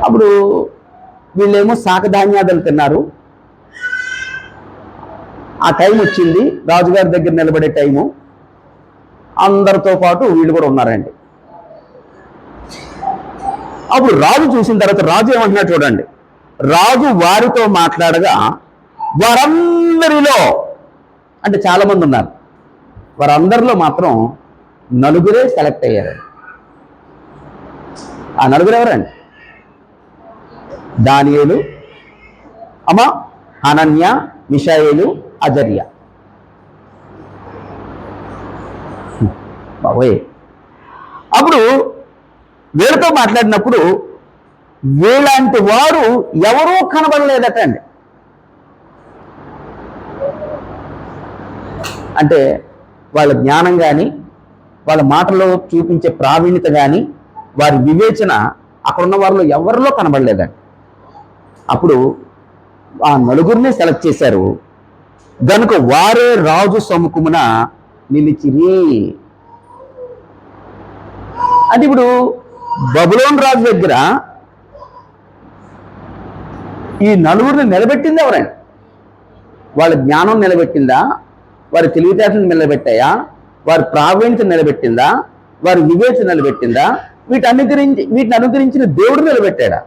అప్పుడు వీళ్ళేమో శాకధాన్యాదులు తిన్నారు. ఆ టైం వచ్చింది, రాజుగారి దగ్గర నిలబడే టైము. అందరితో పాటు వీళ్ళు కూడా ఉన్నారండి. అప్పుడు రాజు చూసిన తర్వాత రాజు ఏమంటున్నాడు చూడండి. రాజు వారితో మాట్లాడగా వారందరిలో, అంటే చాలా మంది ఉన్నారు, వారందరిలో మాత్రం నలుగురే సెలెక్ట్ అయ్యారు. ఆ నలుగురు ఎవరండి? దానియేలు, హనన్యా, మిషాయేలు, అజర్యా. బాబోయ్. అప్పుడు వీళ్ళతో మాట్లాడినప్పుడు వీళ్ళంటి వారు ఎవరూ కనబడలేదట అండి. అంటే వాళ్ళ జ్ఞానం కానీ, వాళ్ళ మాటలో చూపించే ప్రావీణ్యత కానీ, వారి వివేచన అక్కడున్న వారిలో ఎవరిలో కనబడలేదండి. అప్పుడు ఆ నలుగురిని సెలెక్ట్ చేశారు. గనుక వారే రాజు సముఖమున నిలిచిరి. అంటే ఇప్పుడు బబులోను రాజు దగ్గర ఈ నలుగురిని నిలబెట్టింది ఎవరండి? వాళ్ళ జ్ఞానం నిలబెట్టిందా? వారి తెలివితేటలను నిలబెట్టాయా? వారి ప్రావీణ్యత నిలబెట్టిందా? వారి వివేచన నిలబెట్టిందా? వీటిని అనుగ్రహించిన దేవుడు నిలబెట్టాడా?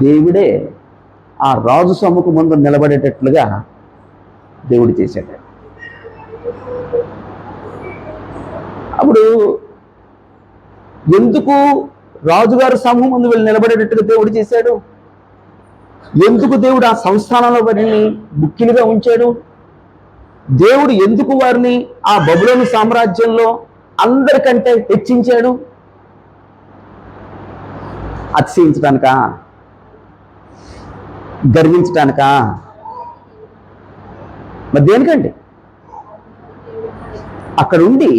దేవుడే ఆ రాజు సముఖం ముందు నిలబడేటట్లుగా దేవుడు చేశాడు. అప్పుడు ఎందుకు రాజుగారి సమూహం ముందు వీళ్ళు నిలబడేటట్టుగా దేవుడు చేశాడు? ఎందుకు దేవుడు ఆ సంస్థానంలో వారిని ముఖ్యులుగా ఉంచాడు? దేవుడు ఎందుకు వారిని ఆ బబులోను సామ్రాజ్యంలో అందరికంటే హెచ్చించాడు? అతిశయించడానికా? గర్వించడానికా? మరి దేనికండి? అక్కడ ఉండి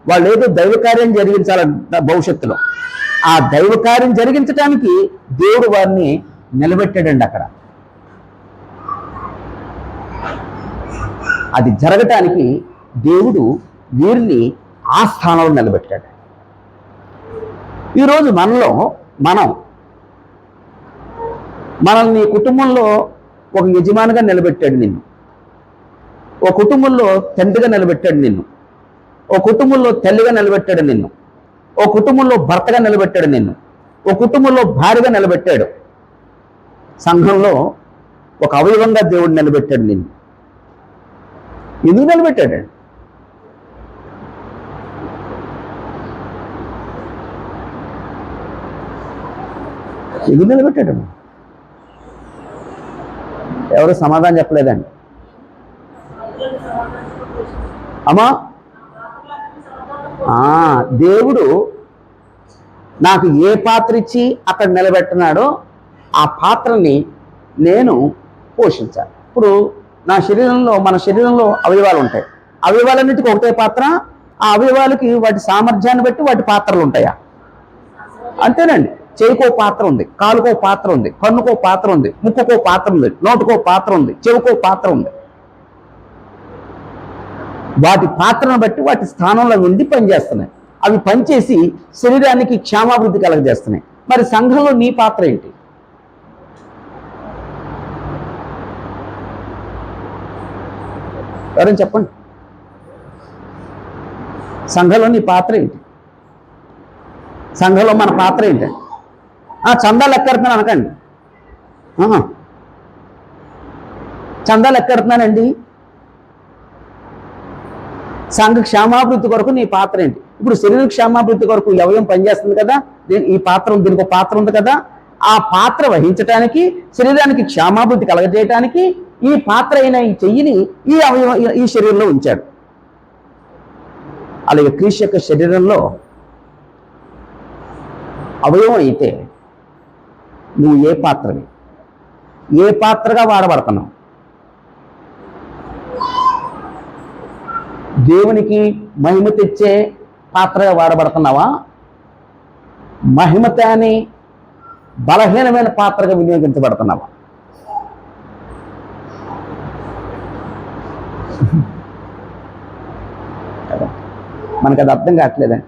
వాళ్ళు ఏదో దైవ కార్యం జరిగించాల భవిష్యత్తులో. ఆ దైవ కార్యం జరిగించడానికి దేవుడు వారిని నిలబెట్టాడండి అక్కడ. అది జరగటానికి దేవుడు వీరిని ఆ స్థానంలో నిలబెట్టాడు. ఈరోజు మనల్ని కుటుంబంలో ఒక యజమానిగా నిలబెట్టాడు నిన్ను. ఒక కుటుంబంలో తండ్రిగా నిలబెట్టాడు నిన్ను. ఓ కుటుంబంలో తల్లిగా నిలబెట్టాడు నిన్ను. ఓ కుటుంబంలో భర్తగా నిలబెట్టాడు నిన్ను. ఓ కుటుంబంలో భార్యగా నిలబెట్టాడు. సంఘంలో ఒక అవయవంగా దేవుడు నిలబెట్టాడు నిన్ను. ఎందుకు నిలబెట్టాడు? ఎందుకు నిలబెట్టాడు? ఎవరు సమాధానం చెప్పలేదండి. అమ్మా, దేవుడు నాకు ఏ పాత్ర ఇచ్చి అక్కడ నిలబెట్టినాడో ఆ పాత్రని నేను పోషించాలి. ఇప్పుడు మన శరీరంలో అవయవాలు ఉంటాయి. అవయవాలన్నిటికీ ఒకటే పాత్ర, ఆ అవయవాలకి వాటి సామర్థ్యాన్ని బట్టి వాటి పాత్రలు ఉంటాయా? అంతేనండి. చేయికో పాత్ర ఉంది, కాలుకో పాత్ర ఉంది, కన్నుకో పాత్ర ఉంది, ముక్కుకో పాత్ర ఉంది, నోటుకో పాత్ర ఉంది, చెవుకో పాత్ర ఉంది. వాటి పాత్రను బట్టి వాటి స్థానంలో ఉండి పనిచేస్తున్నాయి. అవి పనిచేసి శరీరానికి క్షేమాభివృద్ధి కలగజేస్తున్నాయి. మరి సంఘంలో నీ పాత్ర ఏంటి? ఎవరైనా చెప్పండి. సంఘంలో నీ పాత్ర ఏంటి? సంఘంలో మన పాత్ర ఏంటి? చందాలు ఎక్కడుతున్నాను అనకండి. చందాలు ఎక్కడుతున్నానండి. సంఘ క్షేమాభివృద్ధి కొరకు నీ పాత్ర ఏంటి? ఇప్పుడు శరీర క్షేమాభివృద్ధి కొరకు అవయవం పనిచేస్తుంది కదా, ఈ పాత్ర, దీనికి ఒక పాత్ర ఉంది కదా, ఆ పాత్ర వహించడానికి, శరీరానికి క్షేమాభివృద్ధి కలగజేయడానికి ఈ పాత్ర అయిన ఈ చెయ్యిని ఈ అవయవం ఈ శరీరంలో ఉంచాడు. అలాగే క్రీస్తు యొక్క శరీరంలో అవయవం అయితే నువ్వు ఏ పాత్రవి, ఏ పాత్రగా వాడబడుతున్నావు? దేవునికి మహిమ తెచ్చే పాత్రగా వాడబడుతున్నావా? మహిమ తాని బలహీనమైన పాత్రగా వినియోగించబడుతున్నావా? మనకు అది అర్థం కావట్లేదండి.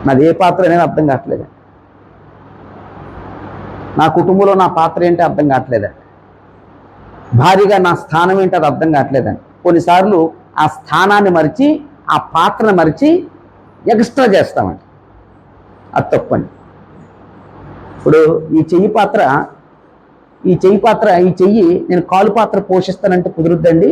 నాది ఏ పాత్ర అనేది అర్థం కావట్లేదండి. నా కుటుంబంలో నా పాత్ర ఏంటో అర్థం కావట్లేదండి. భారీగా నా స్థానం ఏంటో అది అర్థం కావట్లేదండి. కొన్నిసార్లు ఆ స్థానాన్ని మరిచి, ఆ పాత్రను మరిచి ఎక్స్ట్రా చేస్తామండి. అది తప్పండి. ఇప్పుడు ఈ చెయ్యి పాత్ర, ఈ చెయ్యి నేను కాలు పాత్ర పోషిస్తానంటే కుదురుద్దండి.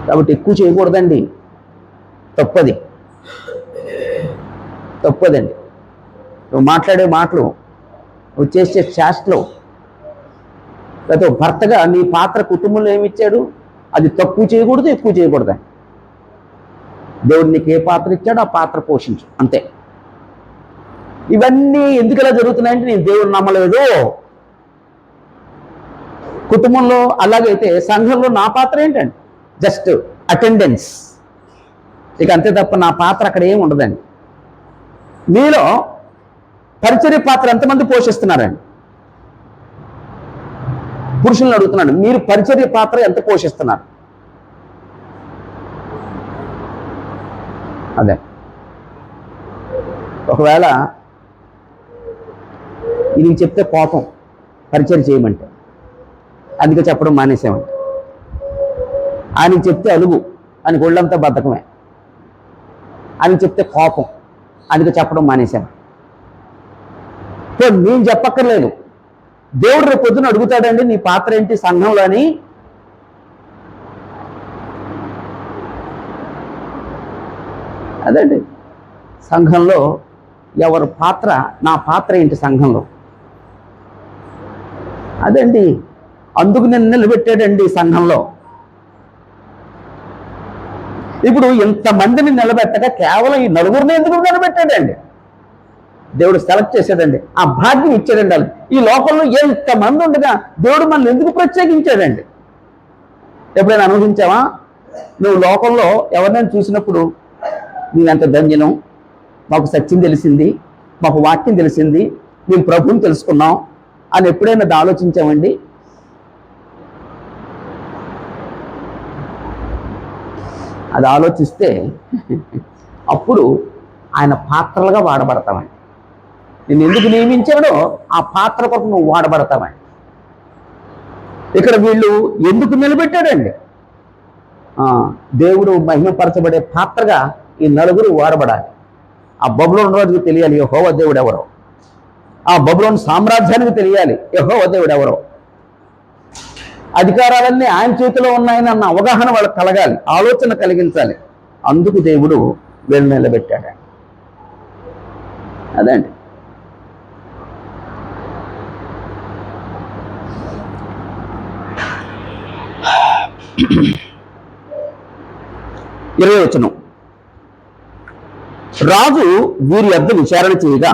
కాబట్టి ఎక్కువ చేయకూడదండి. తప్పదండి. నువ్వు మాట్లాడే మాటలు, నువ్వు చేసే చేష్టలు, లేకపోతే భర్తగా నీ పాత్ర కుటుంబంలో ఏమిచ్చాడు అది తక్కువ చేయకూడదు, ఎక్కువ చేయకూడదండి. దేవుడు నీకు ఏ పాత్ర ఇచ్చాడో ఆ పాత్ర పోషించు, అంతే. ఇవన్నీ ఎందుకు ఇలా జరుగుతున్నాయంటే నేను దేవుడు నమ్మలేదు. కుటుంబంలో అలాగైతే సంఘంలో నా పాత్ర ఏంటండి? జస్ట్ అటెండెన్స్, ఇక అంతే తప్ప నా పాత్ర అక్కడ ఏమి ఉండదండి. మీలో పరిచర్య పాత్ర ఎంతమంది పోషిస్తున్నారండి? పురుషులను అడుగుతున్నాడు, మీరు పరిచర్య పాత్ర ఎంత పోషిస్తున్నారు? అదే ఒకవేళ ఇది చెప్తే కోపం, పరిచర్య చేయమంటే, అందుకే చెప్పడం మానేసామంటే. ఆయనకి చెప్తే అలుగు, ఆయనకి ఒళ్ళంతా బద్ధకమే. ఆయనకి చెప్తే కోపం, అందుకే చెప్పడం మానేశాను. నేను చెప్పక్కర్లేదు, దేవుడు రేపు పొద్దున అడుగుతాడండి నీ పాత్ర ఏంటి సంఘంలో అని. అదండి సంఘంలో ఎవరి పాత్ర, నా పాత్ర ఏంటి సంఘంలో, అదండి. అందుకు నేను నిలబెట్టాడండి సంఘంలో. ఇప్పుడు ఇంతమందిని నిలబెట్టగా కేవలం ఈ నలుగురిని ఎందుకు నిలబెట్టాడండి? దేవుడు సెలెక్ట్ చేశాడండి, ఆ భాగ్యం ఇచ్చాడండి. వాళ్ళు ఈ లోకంలో ఎంతమంది ఉండగా దేవుడు మనల్ని ఎందుకు ప్రత్యేకించాడండి? ఎప్పుడైనా అనుభవించావా? నువ్వు లోకంలో ఎవరినైనా చూసినప్పుడు నీవెంత ధన్యనం, మాకు సత్యం తెలిసింది, మాకు వాక్యం తెలిసింది, మేము ప్రభువుని తెలుసుకున్నాం అని ఎప్పుడైనా ఆలోచించామండి? అది ఆలోచిస్తే అప్పుడు ఆయన పాత్రలుగా వాడబడతామండి. నేను ఎందుకు నియమించాడో ఆ పాత్ర కొరకు నువ్వు వాడబడతామండి. ఇక్కడ వీళ్ళు ఎందుకు నిలబెట్టాడండి? దేవుడు మహిమపరచబడే పాత్రగా ఈ నలుగురు వాడబడాలి. ఆ బబులోను రోజుకు తెలియాలి యెహోవా దేవుడు ఎవరో, ఆ బబులోను సామ్రాజ్యానికి తెలియాలి యెహోవా దేవుడు ఎవరో, అధికారాలన్నీ ఆయన చేతిలో ఉన్నాయని అన్న అవగాహన వాళ్ళకి కలగాలి, ఆలోచన కలిగించాలి. అందుకు దేవుడు వీళ్ళు నిలబెట్టాడు. అదండి. ఇరవై వచనం, రాజు వీరి యొద్ద విచారణ చేయగా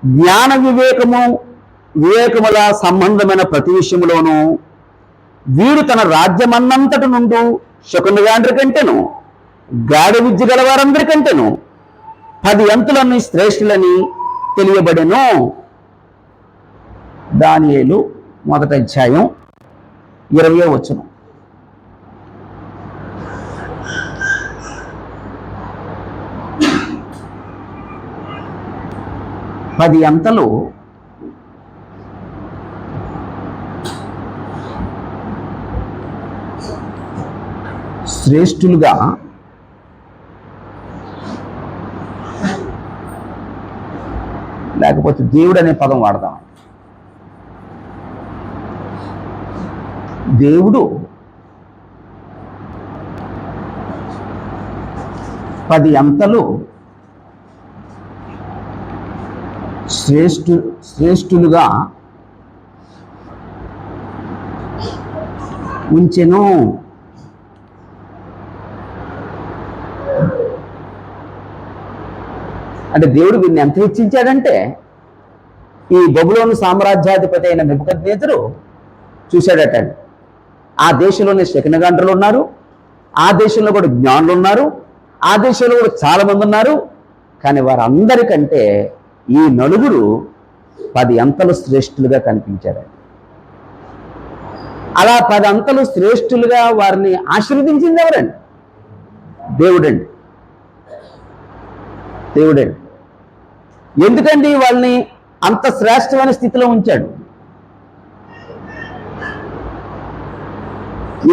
జ్ఞాన వివేకము వివేకముల సంబంధమైన ప్రతి విషయంలోనూ వీడు తన రాజ్యమన్నంతటి నుండి శకునగాండ్రి కంటేను గాఢ విద్య గలవారందరికంటేను 10 అంతులని శ్రేష్ఠులని తెలియబడెను. దానియేలు 1వ అధ్యాయం 20వ వచనం. పది అంతలు శ్రేష్ఠులుగా లేకపోతే దేవుడు అనే పదం వాడదాం. దేవుడు 10 అంతలు శ్రేష్ఠులుగా ఉంచెను. అంటే దేవుడు వీరిని ఎంత హెచ్చించాడంటే, ఈ బబులోను సామ్రాజ్యాధిపతి అయిన నెబుకద్నెజరు చూశాడట. ఆ దేశంలోనే శకునగాండ్రులు ఉన్నారు, ఆ దేశంలో కూడా జ్ఞానులు ఉన్నారు, ఆ దేశంలో కూడా చాలా మంది ఉన్నారు. కానీ వారందరికంటే ఈ నలుగురు 10 అంతలు శ్రేష్ఠులుగా కనిపించారు. అలా 10 అంతలు శ్రేష్ఠులుగా వారిని ఆశీర్వదించింది ఎవరండి? దేవుడండి. దేవుడండి. ఎందుకండి వాళ్ళని అంత శ్రేష్టమైన స్థితిలో ఉంచాడు?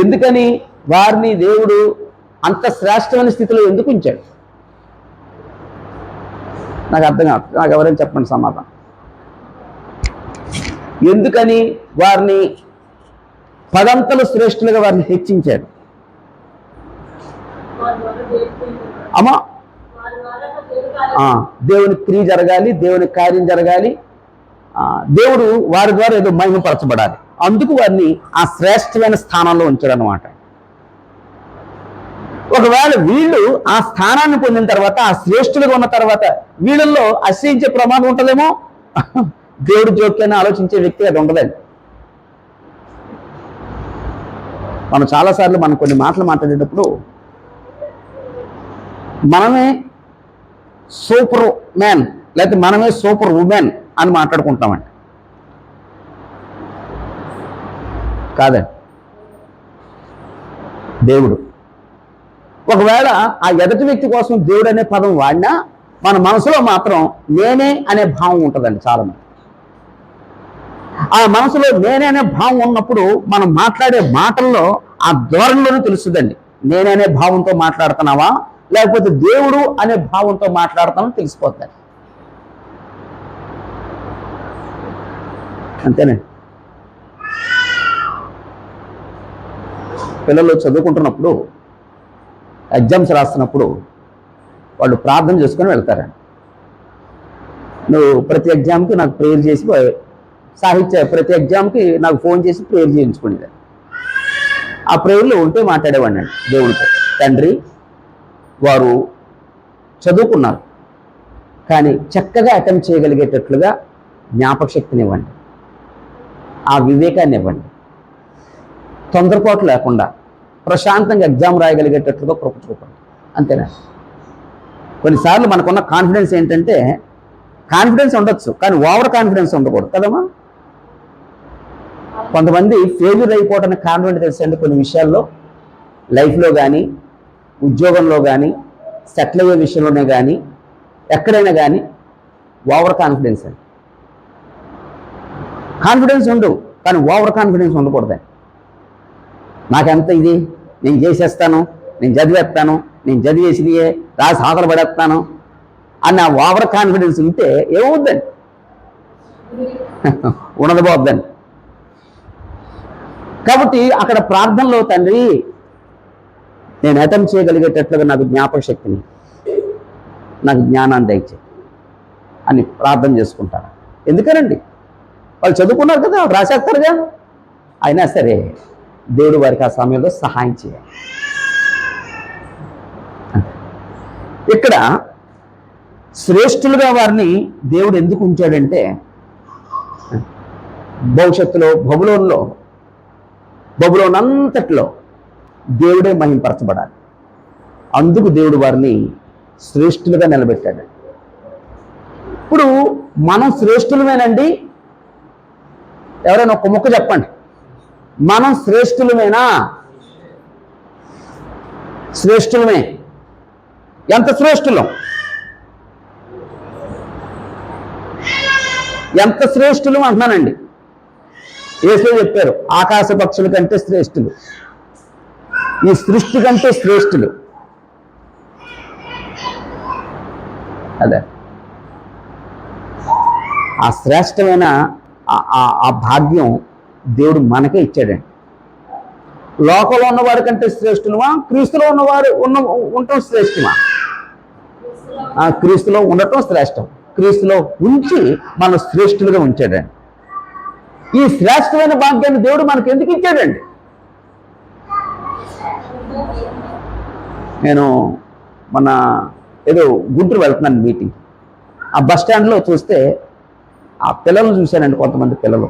ఎందుకని వారిని దేవుడు అంత శ్రేష్టమైన స్థితిలో ఎందుకు ఉంచాడు? నాకు అర్థం కాదు. నాకు ఎవరైనా చెప్పండి సమాధానం. ఎందుకని వారిని 10 అంతలు శ్రేష్ఠులుగా వారిని హెచ్చించాడు? అమ్మా, దేవుని క్రియ జరగాలి, దేవుని కార్యం జరగాలి, దేవుడు వారి ద్వారా ఏదో మహిమపరచబడాలి. అందుకు వారిని ఆ శ్రేష్టమైన స్థానంలో ఉంచాడు అన్నమాట. ఒకవేళ వీళ్ళు ఆ స్థానాన్ని పొందిన తర్వాత, ఆ శ్రేష్ఠులుగా ఉన్న తర్వాత వీళ్ళల్లో అసహించే ప్రమాదం ఉంటుందేమో. దేవుడు జోక్యాన్ని ఆలోచించే వ్యక్తి అది ఉండదండి. మనం చాలాసార్లు మనం కొన్ని మాటలు మాట్లాడేటప్పుడు మనమే సూపర్ మ్యాన్ లేకపోతే మనమే సూపర్ ఉమెన్ అని మాట్లాడుకుంటామండి. కాదండి. దేవుడు ఒకవేళ ఆ ఎదుటి వ్యక్తి కోసం దేవుడు అనే పదం వాడినా మన మనసులో మాత్రం నేనే అనే భావం ఉంటుందండి. చాలా మంది ఆ మనసులో నేనే అనే భావం ఉన్నప్పుడు మనం మాట్లాడే మాటల్లో ఆ ధోరణిలోనే తెలుస్తుందండి. నేనే అనే భావంతో మాట్లాడుతున్నావా లేకపోతే దేవుడు అనే భావంతో మాట్లాడతామని తెలిసిపోతాయి. అంతేనండి. పిల్లలు చదువుకుంటున్నప్పుడు, ఎగ్జామ్స్ రాస్తున్నప్పుడు వాళ్ళు ప్రార్థన చేసుకొని వెళ్తారండి. నువ్వు ప్రతి ఎగ్జామ్కి నాకు ప్రేయర్ చేసి, సాహిత్య ప్రతి ఎగ్జామ్కి నాకు ఫోన్ చేసి ప్రేయర్ చేయించుకునేది. ఆ ప్రేయర్లో ఉంటే మాట్లాడేవాడిని అండి దేవుడితో. తండ్రి, వారు చదువుకున్నారు కానీ చక్కగా అటెంప్ట్ చేయగలిగేటట్లుగా జ్ఞాపక శక్తిని ఇవ్వండి, ఆ వివేకాన్ని ఇవ్వండి, తొందరపాటు లేకుండా ప్రశాంతంగా ఎగ్జామ్ రాయగలిగేటట్లుగా కృప చూపండి. అంతేనా? కొన్నిసార్లు మనకున్న కాన్ఫిడెన్స్ ఏంటంటే, కాన్ఫిడెన్స్ ఉండొచ్చు కానీ ఓవర్ కాన్ఫిడెన్స్ ఉండకూడదు కదమ్మా. కొంతమంది ఫెయిల్యూర్ అయిపోవడానికి కారణం ఏంటి తెలుసండి? కొన్ని విషయాల్లో, లైఫ్లో కానీ, ఉద్యోగంలో కానీ, సెటిల్ అయ్యే విషయంలోనే కానీ, ఎక్కడైనా కానీ ఓవర్ కాన్ఫిడెన్స్ అండి. కాన్ఫిడెన్స్ ఉండు కానీ ఓవర్ కాన్ఫిడెన్స్ ఉండకూడదండి. నాకెంత ఇది, నేను చేసేస్తాను, నేను చదివేస్తాను, నేను చదివేసినయే రాసి ఆకలి పడేస్తాను అన్న ఓవర్ కాన్ఫిడెన్స్ ఉంటే ఏమవుద్దండి? ఉండకపోద్దండి. కాబట్టి అక్కడ ప్రార్థనలో తండ్రి నేను అటెంప్ట్ చేయగలిగేటట్లుగా నాకు జ్ఞాపక శక్తిని, నాకు జ్ఞానాన్ని దయచేయి అని ప్రార్థన చేసుకుంటారు. ఎందుకనండి? వాళ్ళు చదువుకున్నారు కదా, వాళ్ళు రాసేస్తారుగా. అయినా సరే దేవుడు వారికి ఆ సమయంలో సహాయం చేయాలి. ఇక్కడ శ్రేష్ఠులుగా వారిని దేవుడు ఎందుకు ఉంచాడంటే, భవిష్యత్తులో బబులోన్ అంతట్లో దేవుడే మహింపరచబడాలి. అందుకు దేవుడు వారిని శ్రేష్ఠులుగా నిలబెట్టాడు. ఇప్పుడు మనం శ్రేష్ఠులమేనండి? ఎవరైనా ఒక ముక్క చెప్పండి. మనం శ్రేష్ఠులమేనా? శ్రేష్ఠులమే. ఎంత శ్రేష్ఠులం? ఎంత శ్రేష్ఠులు అంటున్నానండి. యేసే చెప్పారు, ఆకాశ పక్షుల కంటే శ్రేష్ఠులు, ఈ సృష్టి కంటే శ్రేష్ఠులు. అదే ఆ శ్రేష్టమైన ఆ భాగ్యం దేవుడు మనకే ఇచ్చాడండి. లోకంలో ఉన్నవారి కంటే శ్రేష్ఠులమా? క్రీస్తులో ఉన్నవారు ఉండటం శ్రేష్టమా? క్రీస్తులో ఉండటం శ్రేష్టం. క్రీస్తులో ఉంచి మన శ్రేష్ఠులుగా ఉంచాడండి. ఈ శ్రేష్టమైన భాగ్యాన్ని దేవుడు మనకు ఎందుకు ఇచ్చాడండి? నేను మన ఏదో గుంటూరు వెళ్తున్నాను మీటింగ్. ఆ బస్ స్టాండ్లో చూస్తే ఆ పిల్లలు చూశానండి. కొంతమంది పిల్లలు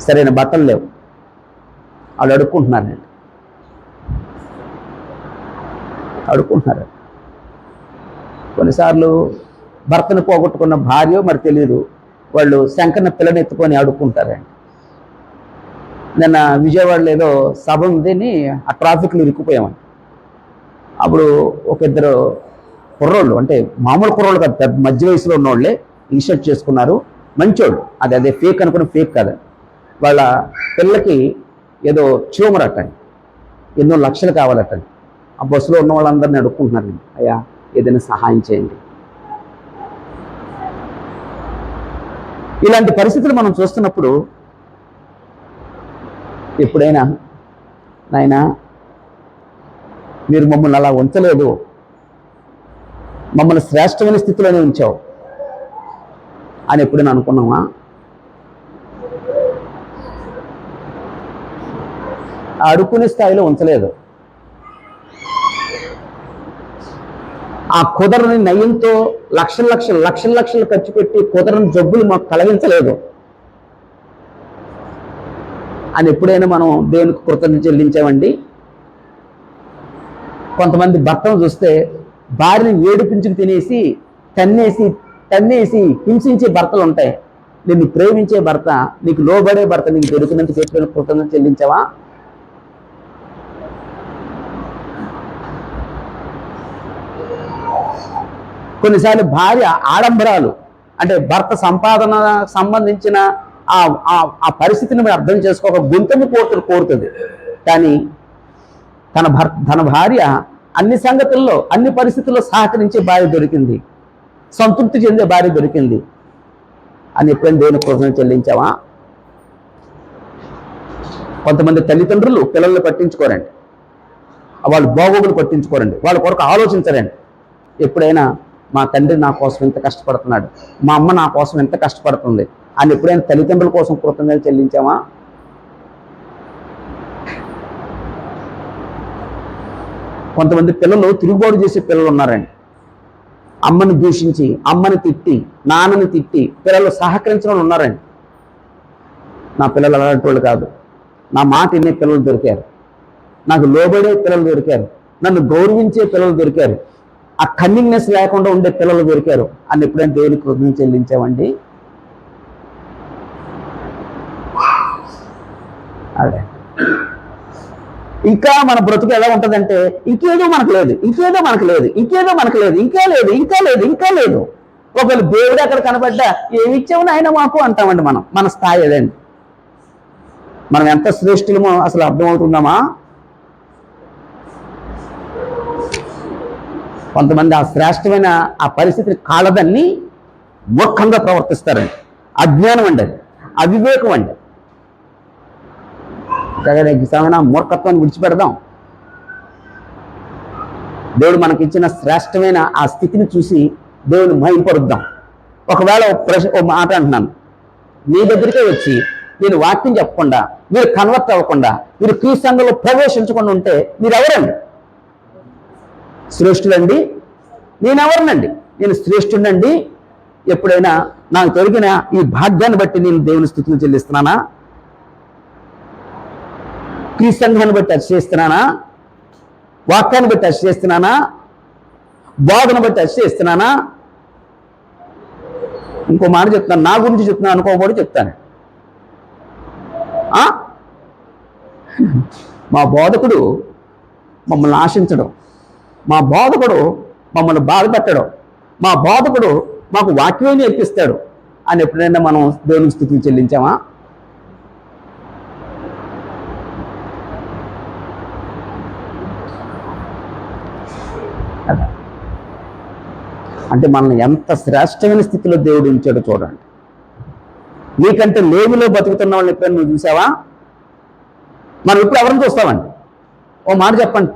సరైన బట్టలు లేవు, వాళ్ళు అడుక్కుంటున్నారండి. కొన్నిసార్లు భర్తను పోగొట్టుకున్న భార్య మరి తెలియదు, వాళ్ళు శంకరన పిల్లని ఎత్తుకొని అడుక్కుంటారండి. నిన్న విజయవాడలో ఏదో సభ ఉందని ఆ ట్రాఫిక్లో ఇరుక్కుపోయామని. అప్పుడు ఒక ఇద్దరు కుర్రోళ్ళు, అంటే మామూలు కుర్రోళ్ళు కాదు, పెద్ద మధ్య వయసులో ఉన్నోళ్ళే ఇన్షర్ట్ చేసుకున్నారు. మంచోళ్ళు. అదే ఫేక్ అనుకున్న ఫేక్ కాదు. వాళ్ళ పిల్లకి ఏదో ట్యూమర్ అట్టండి, ఎన్నో లక్షలు కావాలట్టండి. ఆ బస్సులో ఉన్న వాళ్ళందరినీ అడుక్కుంటున్నారు, అయ్యా ఏదైనా సహాయం చేయండి. ఇలాంటి పరిస్థితులు మనం చూస్తున్నప్పుడు ఎప్పుడైనా నాయనా మీరు మమ్మల్ని అలా ఉంచలేదు, మమ్మల్ని శ్రేష్టమైన స్థితిలోనే ఉంచావు అని ఎప్పుడైనా అనుకున్నామా? అడుక్కునే స్థాయిలో ఉంచలేదు. ఆ కుదరని నయంతో లక్షలు ఖర్చు పెట్టి కుదరని జబ్బులు మాకు కలిగించలేదు అని ఎప్పుడైనా మనం దేవునికి కృతజ్ఞత చెల్లించామండి? కొంతమంది భర్తను చూస్తే భార్యని ఏడిపించుకు తినేసి తన్నేసి హింసించే భర్తలు ఉంటాయి. నిన్ను ప్రేమించే భర్త, నీకు లోబడే భర్త నీకు దొరికినందుకు చెప్పిన కృతజ్ఞత చెల్లించావా? కొన్నిసార్లు భార్య ఆడంబరాలు, అంటే భర్త సంపాదన సంబంధించిన ఆ పరిస్థితిని మీరు అర్థం చేసుకోక గొంతుని కోరుతుంది. కానీ తన భార్య అన్ని సంగతుల్లో అన్ని పరిస్థితుల్లో సహకరించే భార్య దొరికింది, సంతృప్తి చెందే భార్య దొరికింది అని ఎప్పుడైనా దేవుని కృతజ్ఞత చెల్లించావా? కొంతమంది తల్లిదండ్రులు పిల్లల్ని పట్టించుకోరండి, వాళ్ళు బాగోగులు పట్టించుకోరండి, వాళ్ళ కొరకు ఆలోచించరండి. ఎప్పుడైనా మా తండ్రి నా కోసం ఎంత కష్టపడుతున్నాడు, మా అమ్మ నా కోసం ఎంత కష్టపడుతుంది అని ఎప్పుడైనా తల్లిదండ్రుల కోసం కృతజ్ఞతలు చెల్లించామా? కొంతమంది పిల్లలు తిరుగుబాటు చేసే పిల్లలు ఉన్నారండి. అమ్మని దూషించి, అమ్మని తిట్టి, నాన్నని తిట్టి పిల్లలు సహకరించిన వాళ్ళు ఉన్నారండి. నా పిల్లలు అలాంటి వాళ్ళు కాదు, నా మాట వినే పిల్లలు దొరికారు, నాకు లోబడే పిల్లలు దొరికారు, నన్ను గౌరవించే పిల్లలు దొరికారు, ఆ కన్నింగ్నెస్ లేకుండా ఉండే పిల్లలు దొరికారు అని ఎప్పుడైనా దేవునికి కృతజ్ఞత చెల్లించామండి? అదే ఇంకా మన బ్రతుకు ఎలా ఉంటుందంటే ఇంకేదో మనకు లేదు. ఒకవేళ దేవుడు అక్కడ కనబడ్డా ఏమి ఇచ్చావు నాయన మాకు అంటామండి. మన స్థాయి అదండి. మనం ఎంత శ్రేష్ఠులమో అసలు అర్థమవుతుందామా? కొంతమంది ఆ శ్రేష్టమైన ఆ పరిస్థితిని కాలదన్ని మూర్ఖంగా ప్రవర్తిస్తారండి. అజ్ఞానం అండి, అది అవివేకం అండి. సమయన మూర్ఖత్వాన్ని విడిచిపెడదాం. దేవుడు మనకి ఇచ్చిన శ్రేష్టమైన ఆ స్థితిని చూసి దేవుని మహింపరుద్దాం. ఒకవేళ ఒక మాట అంటున్నాను, మీ దగ్గరికే వచ్చి నేను వాక్యం చెప్పకుండా, మీరు కన్వర్ట్ అవ్వకుండా, మీరు క్రీస్తు సంఘంలో ప్రవేశించకుండా ఉంటే మీరు ఎవరండి? శ్రేష్ఠులండి? నేనెవరినండి? నేను శ్రేష్ఠుడండి. ఎప్పుడైనా నాకు దొరికిన ఈ భాగ్యాన్ని బట్టి నేను దేవుని స్తుతులు చెల్లిస్తున్నానా? క్రీస్తు సంఘాన్ని బట్టి అతిశయిస్తున్నానా? వాక్యాన్ని బట్టి అతిశయిస్తున్నానా? బోధన బట్టి అతిశయిస్తున్నానా? ఇంకో మాట చెప్తాను, నా గురించి చెప్తున్నాను అనుకోకూడదు, చెప్తాను. మా బోధకుడు మమ్మల్ని ఆశించడం, మా బోధకుడు మమ్మల్ని బాధపెట్టడం, మా బోధకుడు మాకు వాక్యం నేర్పిస్తాడు అని ఎప్పుడైనా మనం దేవునికి స్తుతులు చెల్లించామా? అంటే మనల్ని ఎంత శ్రేష్టమైన స్థితిలో దేవుడు ఉంచాడో చూడండి. నీకంటే లేమిలో బతుకుతున్న వాళ్ళని ఎప్పుడైనా నువ్వు చూసావా? మనం ఇప్పుడు ఎవరిని చూస్తామండి? ఓ మాట చెప్పండి,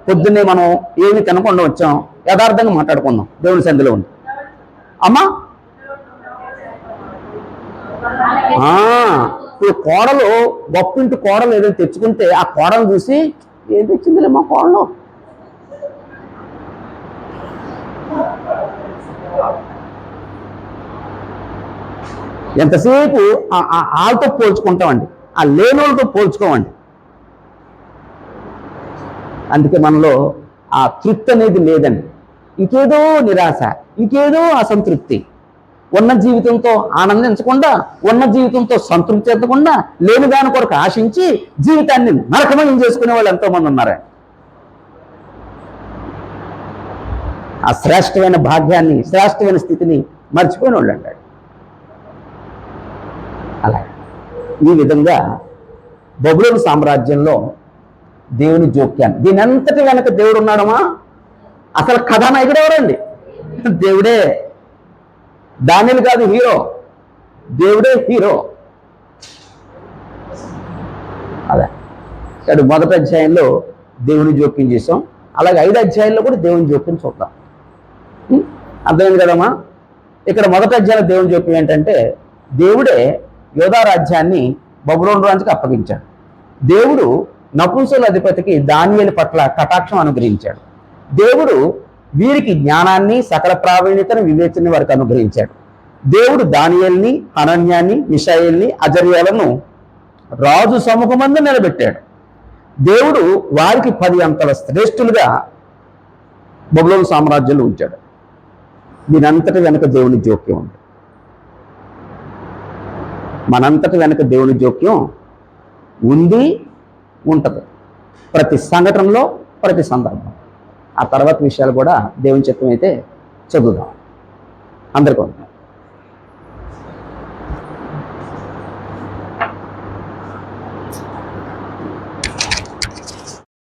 పొద్దున్నే మనం ఏమి తినకుండా వచ్చాం, యథార్థంగా మాట్లాడుకుందాం దేవుని సంధిలో ఉంది. అమ్మా ఇప్పుడు కోడలు గొప్పింటి కోడలు ఏదో తెచ్చుకుంటే ఆ కోడలు చూసి ఏం తెచ్చిందిలే మా కోడలు, ఎంతసేపు వాళ్ళతో పోల్చుకుంటామండి, ఆ లేనోళ్ళతో పోల్చుకోమండి. అందుకే మనలో ఆ తృప్తి అనేది లేదండి. ఇంకేదో నిరాశ, ఇంకేదో అసంతృప్తి. ఉన్న జీవితంతో ఆనందించకుండా, ఉన్న జీవితంతో సంతృప్తి చెందకుండా, లేని దాని కొరకు ఆశించి జీవితాన్ని నరకమయం చేసుకునే వాళ్ళు ఎంతోమంది ఉన్నారండి. ఆ శ్రేష్టమైన భాగ్యాన్ని, శ్రేష్టమైన స్థితిని మర్చిపోయిన వాళ్ళు అంటాడు. అలా ఈ విధంగా బబులోను సామ్రాజ్యంలో దేవుని జోక్యాన్ని, దీని అంతటి వెనక దేవుడు ఉన్నాడమా? అసలు కథానాయకుడు ఎవరండి? దేవుడే. దానియేలు కాదు హీరో, దేవుడే హీరో. అదే ఇక్కడ మొదటి అధ్యాయంలో దేవుని జోక్యం చేసాం, అలాగే 5 అధ్యాయాల్లో కూడా దేవుని జోక్యం చూద్దాం. అర్థమైంది కదమ్మా? ఇక్కడ మొదటి అధ్యాయంలో దేవుని జోక్యం ఏంటంటే, దేవుడే యోధా రాజ్యాన్ని బబులోను రాజుకి అప్పగించాడు. దేవుడు నపుంసకుల అధిపతికి దానియేలు పట్ల కటాక్షం అనుగ్రహించాడు. దేవుడు వీరికి జ్ఞానాన్ని, సకల ప్రావీణ్యతను, వివేచనని వారికి అనుగ్రహించాడు. దేవుడు దానియేలుని, హనన్యాని, మిషాయేల్ని, అజర్యాలను రాజు సముఖమందు నిలబెట్టాడు. దేవుడు వారికి 10 అంతల శ్రేష్ఠులుగా బబులోను సామ్రాజ్యంలో ఉంచాడు. దీనంతటి వెనక దేవుని జోక్యం ఉంది. మనంతటి వెనక దేవుని జోక్యం ఉంది, ఉంటుంది. ప్రతి సంఘటనలో, ప్రతి సందర్భం. ఆ తర్వాత విషయాలు కూడా దేవుని చిత్తమైతే చదువుదాం. అందరికీ